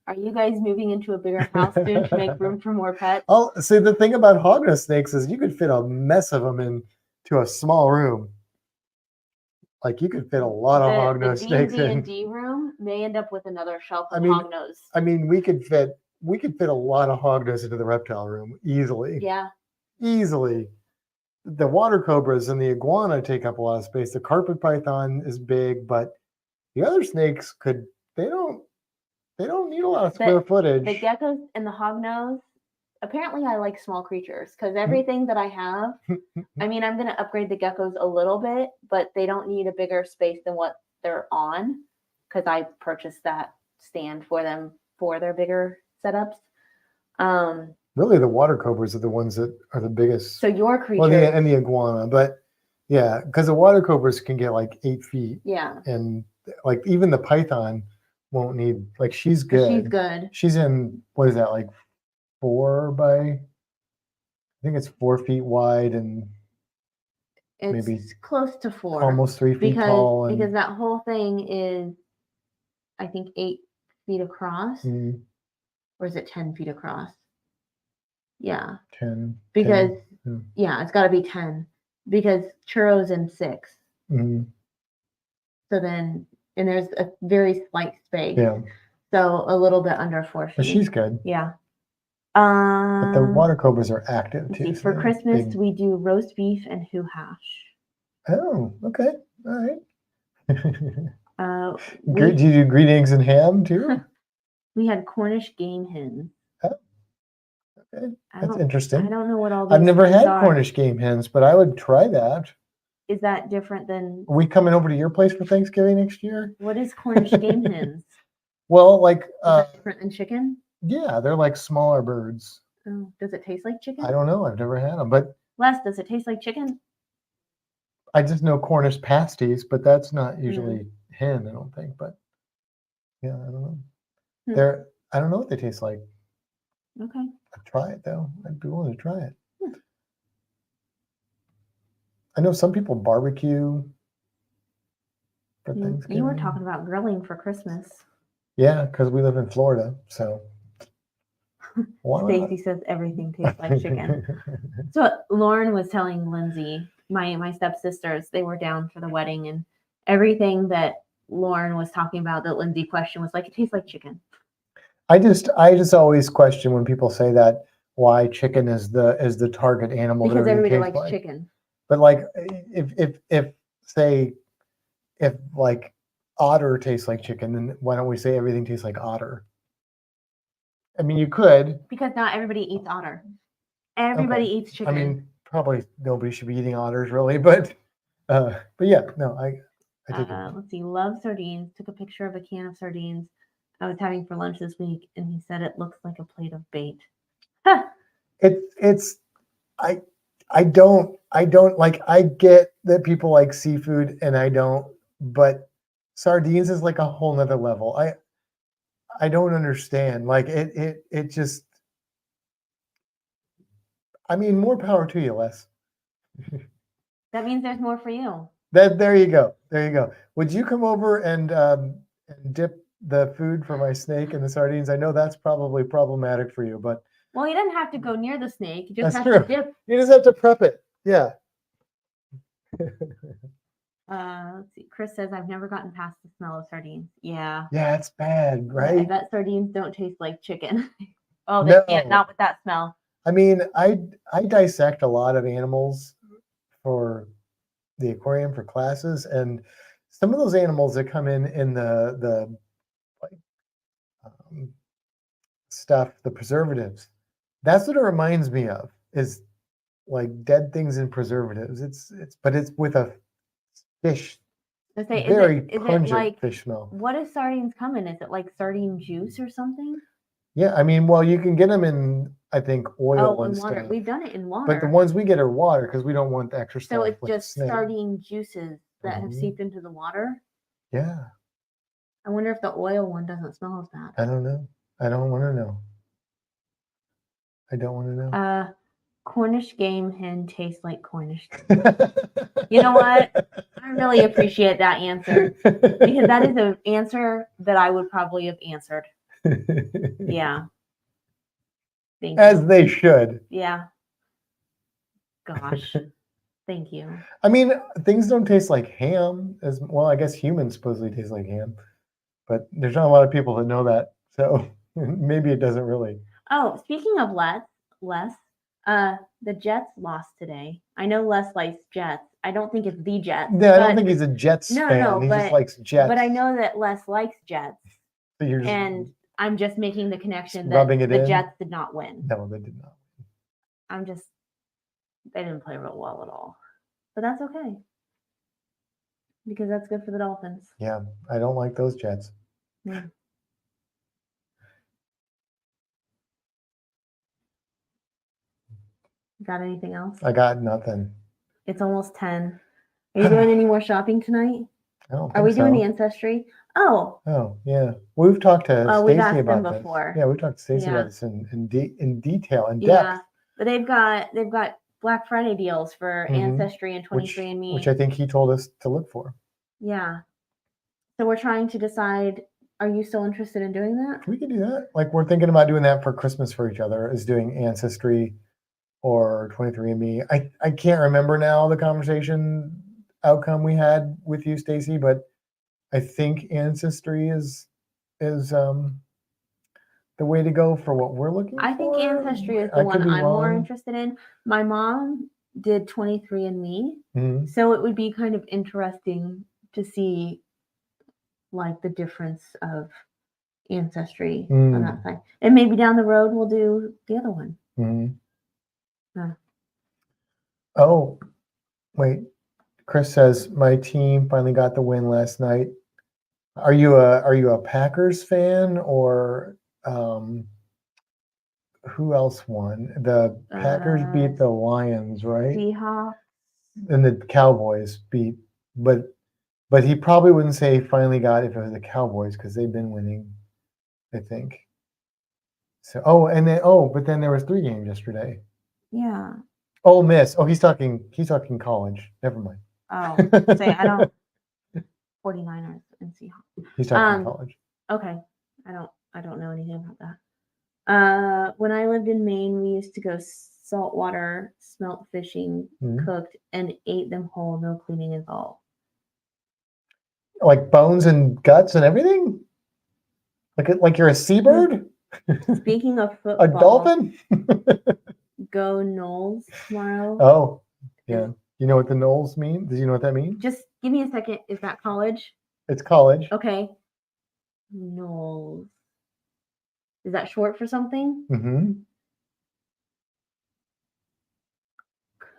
Are you guys moving into a bigger house soon to make room for more pets? Oh, see, the thing about hognose snakes is you could fit a mess of them into a small room. Like you could fit a lot of hognose snakes in. D&D room may end up with another shelf of I mean, hognose. I mean, we could fit a lot of hognose into the reptile room easily. Yeah. Easily. The water cobras and the iguana take up a lot of space. The carpet python is big, but the other snakes they don't need a lot of square footage. The geckos and the hognose. Apparently, I like small creatures because everything that I have, I mean, I'm going to upgrade the geckos a little bit, but they don't need a bigger space than what they're on because I purchased that stand for them for their bigger setups. Really, the water cobras are the ones that are the biggest. So your creature. Well, and the iguana, but yeah, because the water cobras can get like 8 feet. Yeah. And like even the python won't need, like she's good. She's good. She's in, what is that, like 4 by, I think it's 4 feet wide and It's maybe close to 4. almost 3 feet tall. And, Because that whole thing is, I think, 8 feet across. Mhm. Or is it 10 feet across? Yeah. 10. Because 10, yeah, it's got to be 10 because churros in 6. mhm. So then, and there's a very slight space. Yeah, So a little bit under 4 feet. but she's good. Yeah. But the water cobras are active let's too. see, so for they're Christmas, big. we do roast beef and hoo hash. Oh, okay. All right. We, Do you do green eggs and ham too? we had Cornish game hens. Oh, okay. I That's don't- interesting. I don't know what all these I've never hens had are. Cornish game hens, but I would try that. Is that different than Are we coming over to your place for Thanksgiving next year? what is Cornish game hens? Is Well, like, that different than chicken? yeah, they're like smaller birds. Oh, does it taste like chicken? I don't know. I've never had them, but Les, does it taste like chicken? I just know Cornish pasties, but that's not Hmm. usually hen, I don't think. But yeah, I don't know. Hmm. I don't know what they taste like. Okay. I'd try it though. I'd be willing to try it. I know some people barbecue for Thanksgiving. You were talking about grilling for Christmas. Yeah, because we live in Florida, so why not? Stacy says everything tastes like chicken. So Lauren was telling Lindsay, my stepsisters, they were down for the wedding, and everything that Lauren was talking about that Lindsay questioned was like, it tastes like chicken. I just always question when people say that why chicken is the target animal. that Because everything everybody tastes likes like. chicken. But like if like otter tastes like chicken, then why don't we say everything tastes like otter? I mean, you could. Because not everybody eats otter. Everybody eats chicken. I mean, probably nobody should be eating otters, really. But yeah, no, I take it. Let's see. Love sardines. Took a picture of a can of sardines I was having for lunch this week, and he said it looks like a plate of bait. Huh. I don't like, I get that people like seafood and I don't, but sardines is like a whole nother level. I don't understand. Like it just, I mean, more power to you, Les. That means there's more for you. There you go. There you go. Would you come over and dip the food for my snake in the sardines? I know that's probably problematic for you, but Well, he doesn't have to go near the snake. You just that's have true. to dip. You just have to prep it. Yeah. Let's see. Chris says I've never gotten past the smell of sardines. Yeah. Yeah, it's bad, Yeah, I right? bet sardines don't taste like chicken. Oh, they can't. No. Not with that smell. I mean, I dissect a lot of animals for the aquarium for classes, and some of those animals that come in the like stuff, the preservatives. That's what it reminds me of, is like dead things in preservatives. But it's with a fish, I say, very is it pungent like fish smell. what does sardines come in? Is it like sardine juice or something? Yeah, I mean, well, you can get them in, I think, oil Oh, and in water. stuff. We've done it in water. But the ones we get are water because we don't want the extra stuff. So it's with the just snake. sardine juices that have Mhm. seeped into the water. Yeah, I wonder if the oil one doesn't smell as bad. I don't know. I don't want to know. I don't want to know. Cornish game hen tastes like Cornish. You know what? I really appreciate that answer because that is an answer that I would probably have answered. Yeah. Thank As you. they should. Yeah. Gosh. Thank you. I mean, things don't taste like ham as well. I guess humans supposedly taste like ham, but there's not a lot of people that know that. So maybe it doesn't really. Oh, speaking of Les, the Jets lost today. I know Les likes Jets. I don't think it's the Jets. Yeah, I don't think he's a Jets fan. No, He just likes Jets. But I know that Les likes Jets. So you're just And I'm just making the connection that rubbing it the in? Jets did not win. No, they did not. They didn't play real well at all. But that's okay. Because that's good for the Dolphins. Yeah, I don't like those Jets. Yeah. Got anything else? I got nothing. It's almost 10. Are you doing any more shopping tonight? I don't think Are we doing so. the Ancestry? Oh. Oh, yeah. We've talked to We've Stacy asked about them this. before. Yeah, we've talked to Stacy Yeah. about this in detail, in Yeah. depth. But they've got Black Friday deals for Mhm. Ancestry and 23andMe. Which I think he told us to look for. Yeah. So we're trying to decide, are you still interested in doing that? We could do that. Like, we're thinking about doing that for Christmas for each other, is doing Ancestry or 23andMe. I can't remember now the conversation outcome we had with you, Stacy, but I think Ancestry is the way to go for what we're looking for. I think Ancestry is the one I'm more interested in. My mom did 23andMe, so it would be kind of interesting to see like the difference of Ancestry on that side. And maybe down the road we'll do the other one. Oh, wait. Chris says my team finally got the win last night. Are you a Packers fan, or who else won? The Packers beat the Lions, right? Seahawks. And the Cowboys beat, but he probably wouldn't say finally got if it was the Cowboys because they've been winning, I think. So but then there was 3 games yesterday. Yeah. Ole Miss. Oh, he's talking college. Never mind. Oh, say I don't 49ers and Seahawks. He's talking college. Okay. I don't know anything about that. When I lived in Maine, we used to go saltwater smelt fishing, cooked, and ate them whole, no cleaning involved. Like bones and guts and everything? Like you're a seabird? Speaking of football, a dolphin? Go Knowles tomorrow. Oh, yeah. You know what the Knowles mean? Do you know what that means? Just give me a second. Is that college? It's college. Okay. Knowles. Is that short for something? Mm-hmm.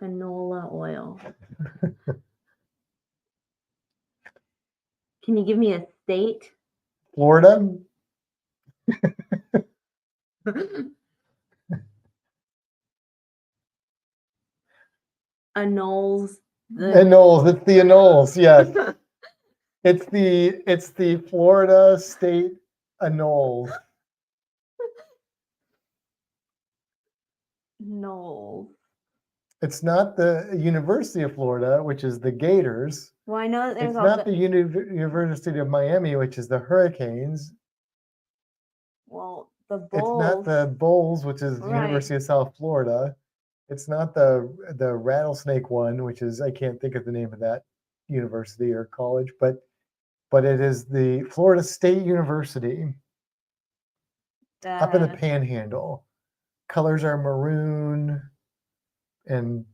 Canola oil. Can you give me a state? Florida. Anoles. Anoles. It's the Anoles. Yes. It's the Florida State Anoles. Anoles. It's not the University of Florida, which is the Gators. Well, I know that there's It's also not the University of Miami, which is the Hurricanes. well the It's Bulls. not the Bulls, which is the Right. University of South Florida. It's not the Rattlesnake one, which is I can't think of the name of that university or college, but it is the Florida State University up in the Panhandle. Colors are maroon and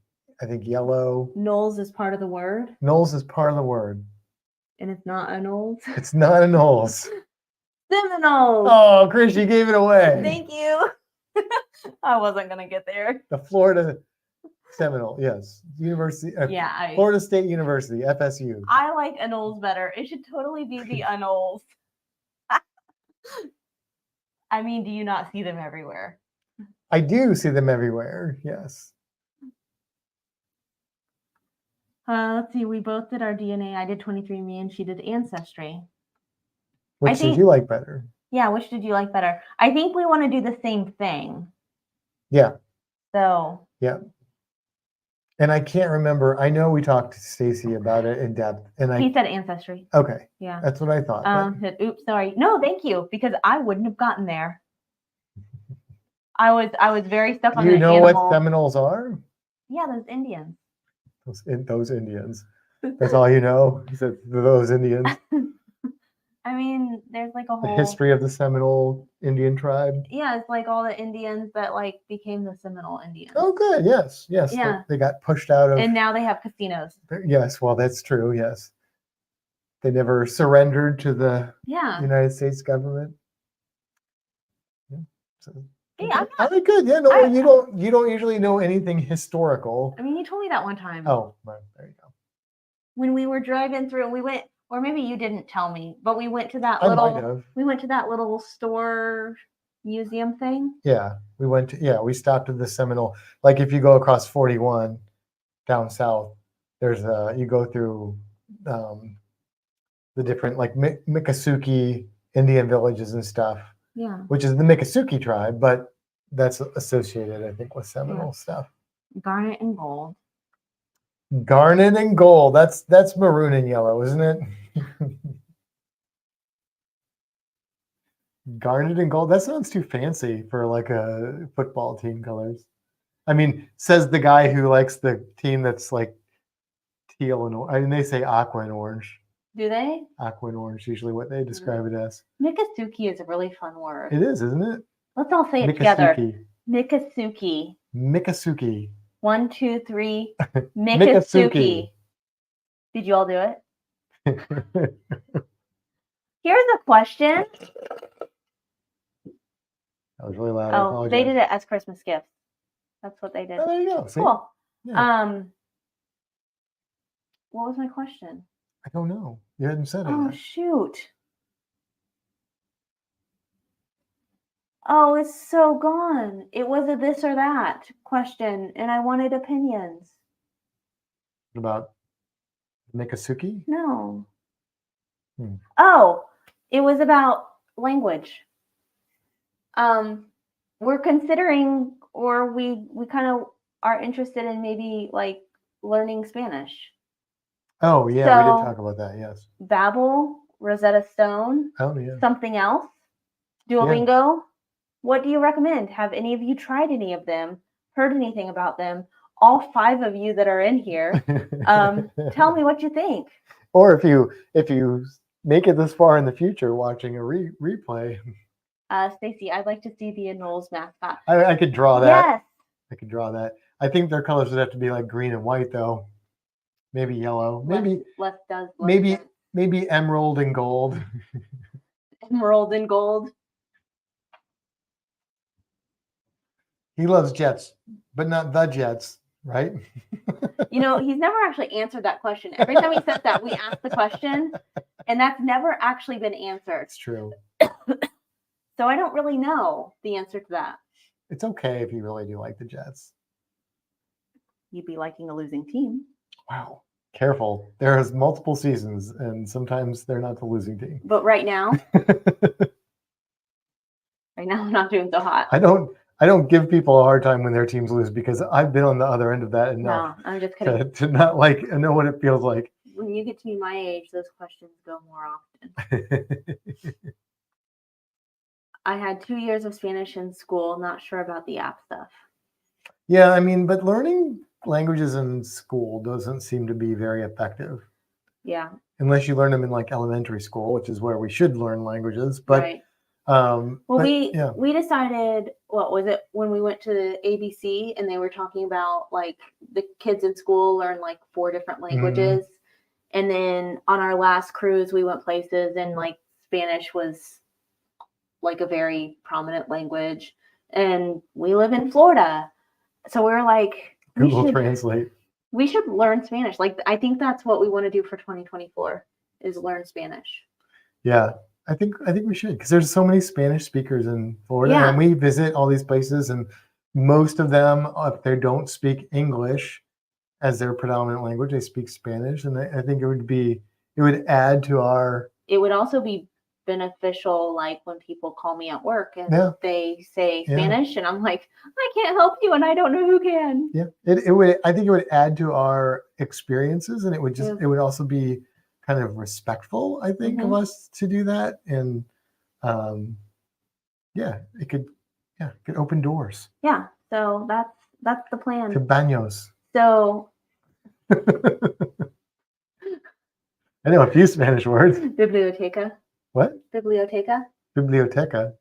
I think yellow. Knowles is part of the word, Knowles is part of the word. and it's not a Knowles. It's not a Knowles. Seminoles. Oh, Chris, you gave it away. Thank you. I wasn't gonna get there. The Florida Seminole, yes. University. Yeah, Florida State University, FSU. I like Anoles better. It should totally be the Anoles. I mean, do you not see them everywhere? I do see them everywhere. Yes. Let's see. We both did our DNA. I did 23andMe, and she did Ancestry. Which did you like better? Yeah, which did you like better? I think we want to do the same thing. Yeah. So. Yeah. And I can't remember. I know we talked to Stacy about it in depth, and He said Ancestry. Okay. Yeah. That's what I thought. Oops, sorry. No, thank you, because I wouldn't have gotten there. I was very stuck on the animal. You know what Seminoles are? Yeah, those Indians. Those Indians. That's all you know? Is that those Indians? I mean, there's like a whole The history of the Seminole Indian tribe. Yeah, it's like all the Indians that like became the Seminole Indians. Oh, good. Yes. Yes. Yeah. They got pushed out of. And now they have casinos. Yes. Well, that's true. Yes. They never surrendered to the United States government. Yeah. So, yeah, all right, good. Yeah, no, you don't usually know anything historical. I mean, you told me that one time. Oh, well, there you go. When we were driving through, we went, or maybe you didn't tell me, but we went to that I might have. we went to that little store museum thing. Yeah, we stopped at the Seminole. Like if you go across 41 down south, there's you go through the different like Miccosukee Indian villages and stuff. Yeah. Which is the Miccosukee tribe, but that's associated, I think, with Seminole stuff. Garnet and gold. Garnet and gold. That's maroon and yellow, isn't it? Garnet and gold. That sounds too fancy for like a football team colors. I mean, says the guy who likes the team that's like teal and orange. I mean, they say aqua and orange. Do they? Aqua and orange, usually what they describe it as. Miccosukee is a really fun word. It is, isn't it? Let's all say it together. Miccosukee. Miccosukee. 1, 2, 3. Miccosukee. Did you all do it? Here's a question. That was really loud. Oh, they did it as Christmas gifts. That's what they did. Oh, there you go. See? Cool. Yeah. What was my question? I don't know. You hadn't said it. Oh, yet. shoot. Oh, it's so gone. It was a this or that question, and I wanted opinions. About Miccosukee? No. Oh, it was about language. We're considering, or we kind of are interested in maybe like learning Spanish. Oh, yeah, we did talk about that, yes. Babbel, Rosetta Stone, something else, Duolingo. Yeah. What do you recommend? Have any of you tried any of them? Heard anything about them? All 5 of you that are in here, tell me what you think. Or if you make it this far in the future, watching a replay. Stacy, I'd like to see the Knowles mascot. I could draw that. Yes. I could draw that. I think their colors would have to be like green and white, though. Maybe yellow. Maybe emerald and gold. Emerald and gold. He loves Jets, but not the Jets, right? You know, he's never actually answered that question. Every time he says that, we ask the question, and that's never actually been answered. It's true. So I don't really know the answer to that. It's okay if you really do like the Jets. you'd be liking a losing team. Wow. Careful. There's multiple seasons, and sometimes they're not the losing team. But right now I'm not doing so hot. I don't give people a hard time when their teams lose because I've been on the other end of that enough No, I'm just kidding. to not like know what it feels like. When you get to be my age, those questions go more often. I had 2 years of Spanish in school. Not sure about the app stuff. Yeah, I mean, but learning languages in school doesn't seem to be very effective Yeah, unless you learn them in like elementary school, which is where we should learn languages. But right. well, We decided, what was it, when we went to the ABC and they were talking about like the kids in school learn like 4 different languages. And then on our last cruise, we went places and like Spanish was like a very prominent language. And we live in Florida. So we were like, Google Translate. We should learn Spanish. Like, I think that's what we want to do for 2024 is learn Spanish. Yeah, I think we should, because there's so many Spanish speakers in Florida, and we visit all these places, and most of them, if they don't speak English as their predominant language, they speak Spanish, and I think it would add to our. It would also be beneficial, like when people call me at work and they say Spanish, and I'm like, I can't help you, and I don't know who can. Yeah, it would. I think it would add to our experiences, and it would it would also be kind of respectful, I think, of us to do that, and it could open doors. Yeah, so that's the plan. To baños. So I know a few Spanish words. Biblioteca. What? Biblioteca. Biblioteca.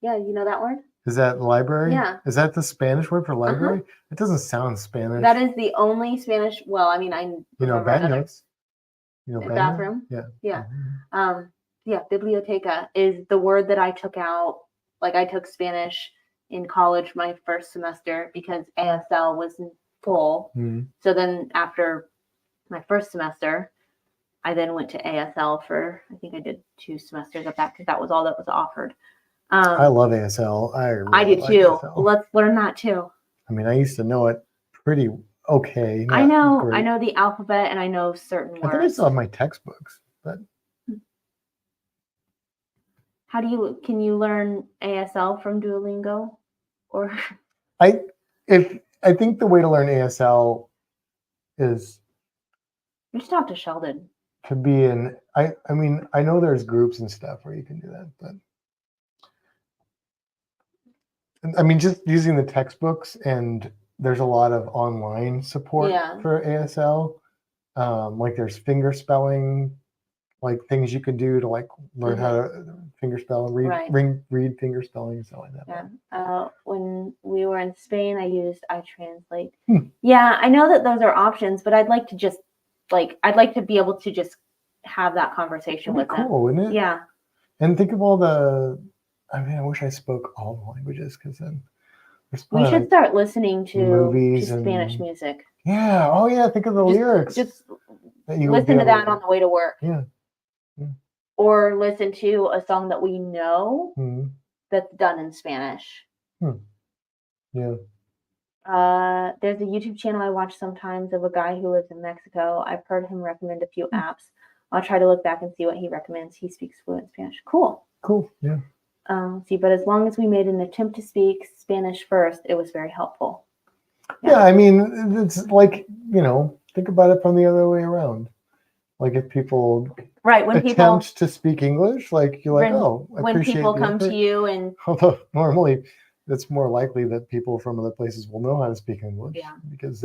Yeah, you know that word? Is that library? Yeah. Is that the Spanish word for library? It doesn't sound Spanish. That is the only Spanish. Well, I mean, baños. Bathroom. Yeah. Yeah. Biblioteca is the word that I took out. Like, I took Spanish in college my first semester because ASL was full. So then after my first semester, I then went to ASL for, I think I did 2 semesters of that because that was all that was offered. I love ASL. I do too. ASL. Let's learn that too. I mean, I used to know it pretty okay. I know the alphabet and I know certain words. I think I still have my textbooks, but can you learn ASL from Duolingo? Or I think the way to learn ASL is just talk to Sheldon. To be in, I mean, I know there's groups and stuff where you can do that, but I mean, just using the textbooks, and there's a lot of online support for ASL. Like there's finger spelling, like things you can do to like learn how to finger spell and read finger spelling and stuff like that. Yeah. When we were in Spain, I used iTranslate. Yeah, I know that those are options, but I'd like to just I'd like to be able to just have that conversation with them. Cool, wouldn't it? Yeah. And think of all the. I mean, I wish I spoke all the languages, because then we should start listening to movies and Spanish music. Yeah. Oh, yeah. Think of the lyrics. Just listen to that on the way to work. Yeah. Or listen to a song that we know that's done in Spanish. Yeah. There's a YouTube channel I watch sometimes of a guy who lives in Mexico. I've heard him recommend a few apps. I'll try to look back and see what he recommends. He speaks fluent Spanish. Cool. Yeah. But as long as we made an attempt to speak Spanish first, it was very helpful. Yeah, I mean, it's like, think about it from the other way around. Like if people attempt to speak English, like you're like, when people come to you and although normally it's more likely that people from other places will know how to speak English because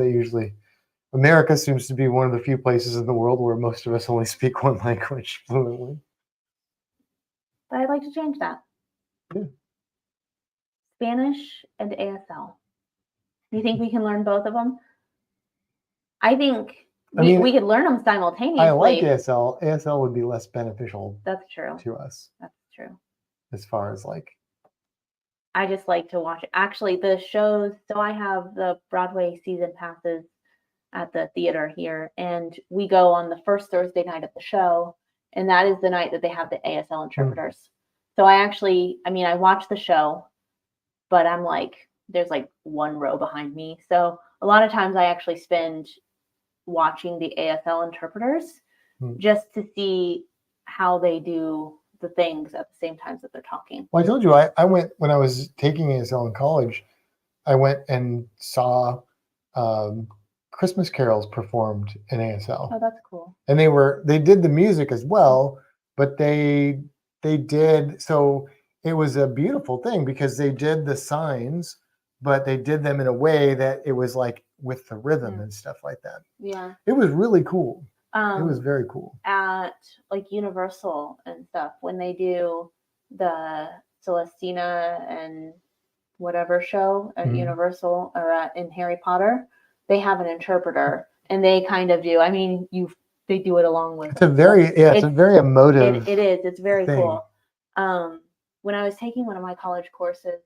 America seems to be one of the few places in the world where most of us only speak one language fluently. But I'd like to change that. Yeah. Spanish and ASL. Do you think we can learn both of them? I think we could learn them simultaneously. I like ASL. ASL would be less beneficial. That's true. To us. That's true. As far as I just like to watch it. Actually, the shows. So I have the Broadway season passes at the theater here, and we go on the first Thursday night of the show, and that is the night that they have the ASL interpreters. So I watch the show, but I'm there's one row behind me. So a lot of times I actually spend watching the ASL interpreters just to see how they do the things at the same times that they're talking. Well, I told you, I went when I was taking ASL in college. I went and saw Christmas carols performed in ASL. Oh, that's cool. And they did the music as well, but they did, so it was a beautiful thing because they did the signs, but they did them in a way that it was like with the rhythm and stuff like that. Yeah. It was really cool. It was very cool. At like Universal and stuff, when they do the Celestina and whatever show at Universal or in Harry Potter, they have an interpreter and they kind of do. I mean, they do it along with. It's a very it's a very emotive. It is. It's very thing. cool. When I was taking one of my college courses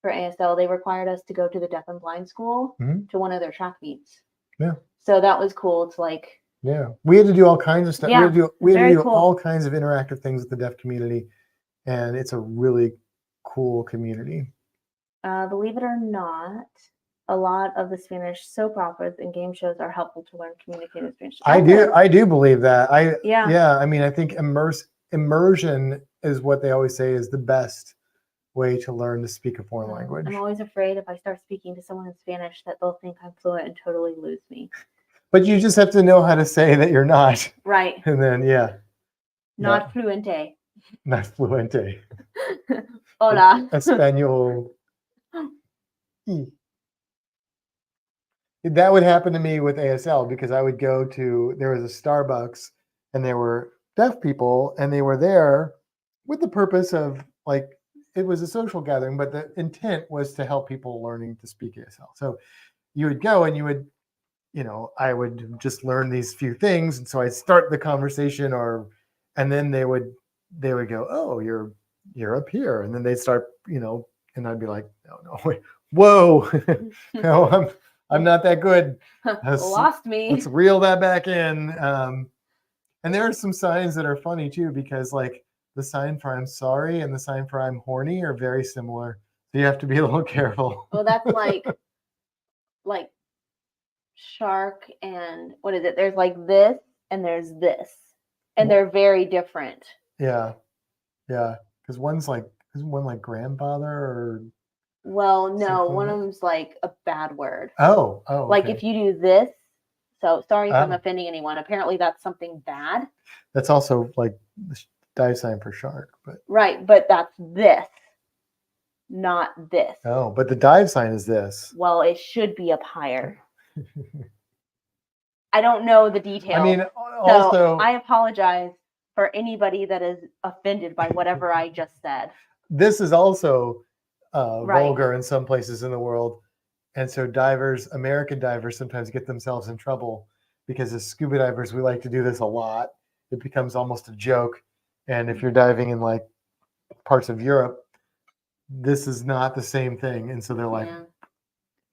for ASL, they required us to go to the deaf and blind school to one of their track meets. Yeah. So that was cool to like. Yeah, we had to do all kinds of stuff. Yeah, we had to do cool. all kinds of interactive things with the deaf community, and it's a really cool community. Believe it or not, a lot of the Spanish soap operas and game shows are helpful to learn communicative Spanish. I do believe that. I mean, I think immersion is what they always say is the best way to learn to speak a foreign language. I'm always afraid if I start speaking to someone in Spanish that they'll think I'm fluent and totally lose me. But you just have to know how to say that you're not. Right. And then, Not fluente. Not fluente. Hola. Espanol. That would happen to me with ASL because I would go to, there was a Starbucks and there were deaf people and they were there with the purpose of like, it was a social gathering, but the intent was to help people learning to speak ASL. So you would go and you would, I would just learn these few things. And so I'd start the conversation and then they would go, oh, you're up here. And then they'd start, and I'd be like, no, wait, whoa, no, I'm not that good. Lost me. Let's reel that back in. And there are some signs that are funny too, because like the sign for I'm sorry and the sign for I'm horny are very similar. So you have to be a little careful. Well, that's like shark and what is it? There's like this and there's this, and they're very different. Yeah. Because isn't one like grandfather or? Well, no, one of them's like a bad word. Oh. Like okay. if you do this, so sorry if I'm offending anyone. Apparently that's something bad. That's also like the dive sign for shark, but. Right, but that's this, not this. Oh, but the dive sign is this. Well, it should be up higher. I don't know the details. I mean, also. So I apologize for anybody that is offended by whatever I just said. This is also Right. vulgar in some places in the world. And so American divers sometimes get themselves in trouble because as scuba divers, we like to do this a lot. It becomes almost a joke. And if you're diving in like parts of Europe, this is not the same thing. And so they're like,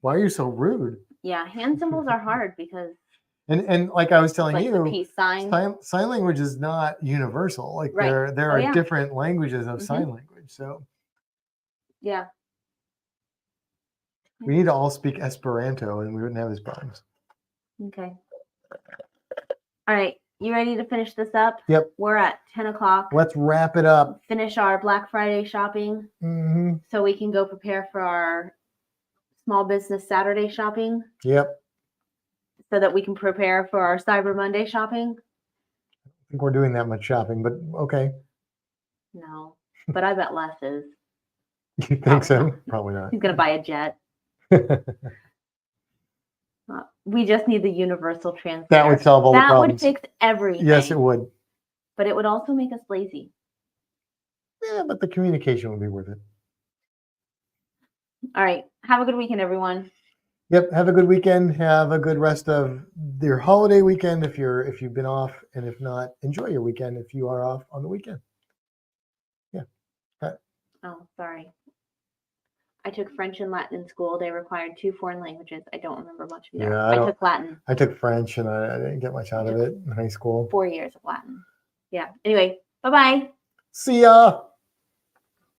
why are you so rude? Yeah, hand symbols are hard because and like I was telling like the you, peace sign. sign language is not universal. Like Right. there are different languages of sign language. So Yeah. we need to all speak Esperanto and we wouldn't have these problems. Okay. All right. You ready to finish this up? Yep. We're at 10 o'clock. Let's wrap it up. Finish our Black Friday shopping so we can go prepare for our Small Business Saturday shopping. Yep. So that we can prepare for our Cyber Monday shopping. I think we're doing that much shopping, but okay. No, but I bet Les is. You think so? Probably not. He's going to buy a jet. We just need the universal transfer. That would solve all the problems. That would fix everything. Yes, it would. But it would also make us lazy. Yeah, but the communication would be worth it. All right. Have a good weekend, everyone. Yep. Have a good weekend. Have a good rest of your holiday weekend if you've been off, and if not, enjoy your weekend if you are off on the weekend. Yeah. Oh, sorry. I took French and Latin in school. They required 2 foreign languages. I don't remember much of that. Yeah, I took Latin. I took French and I didn't get much out of it in high school. 4 years of Latin. Yeah. Anyway, bye-bye. See ya.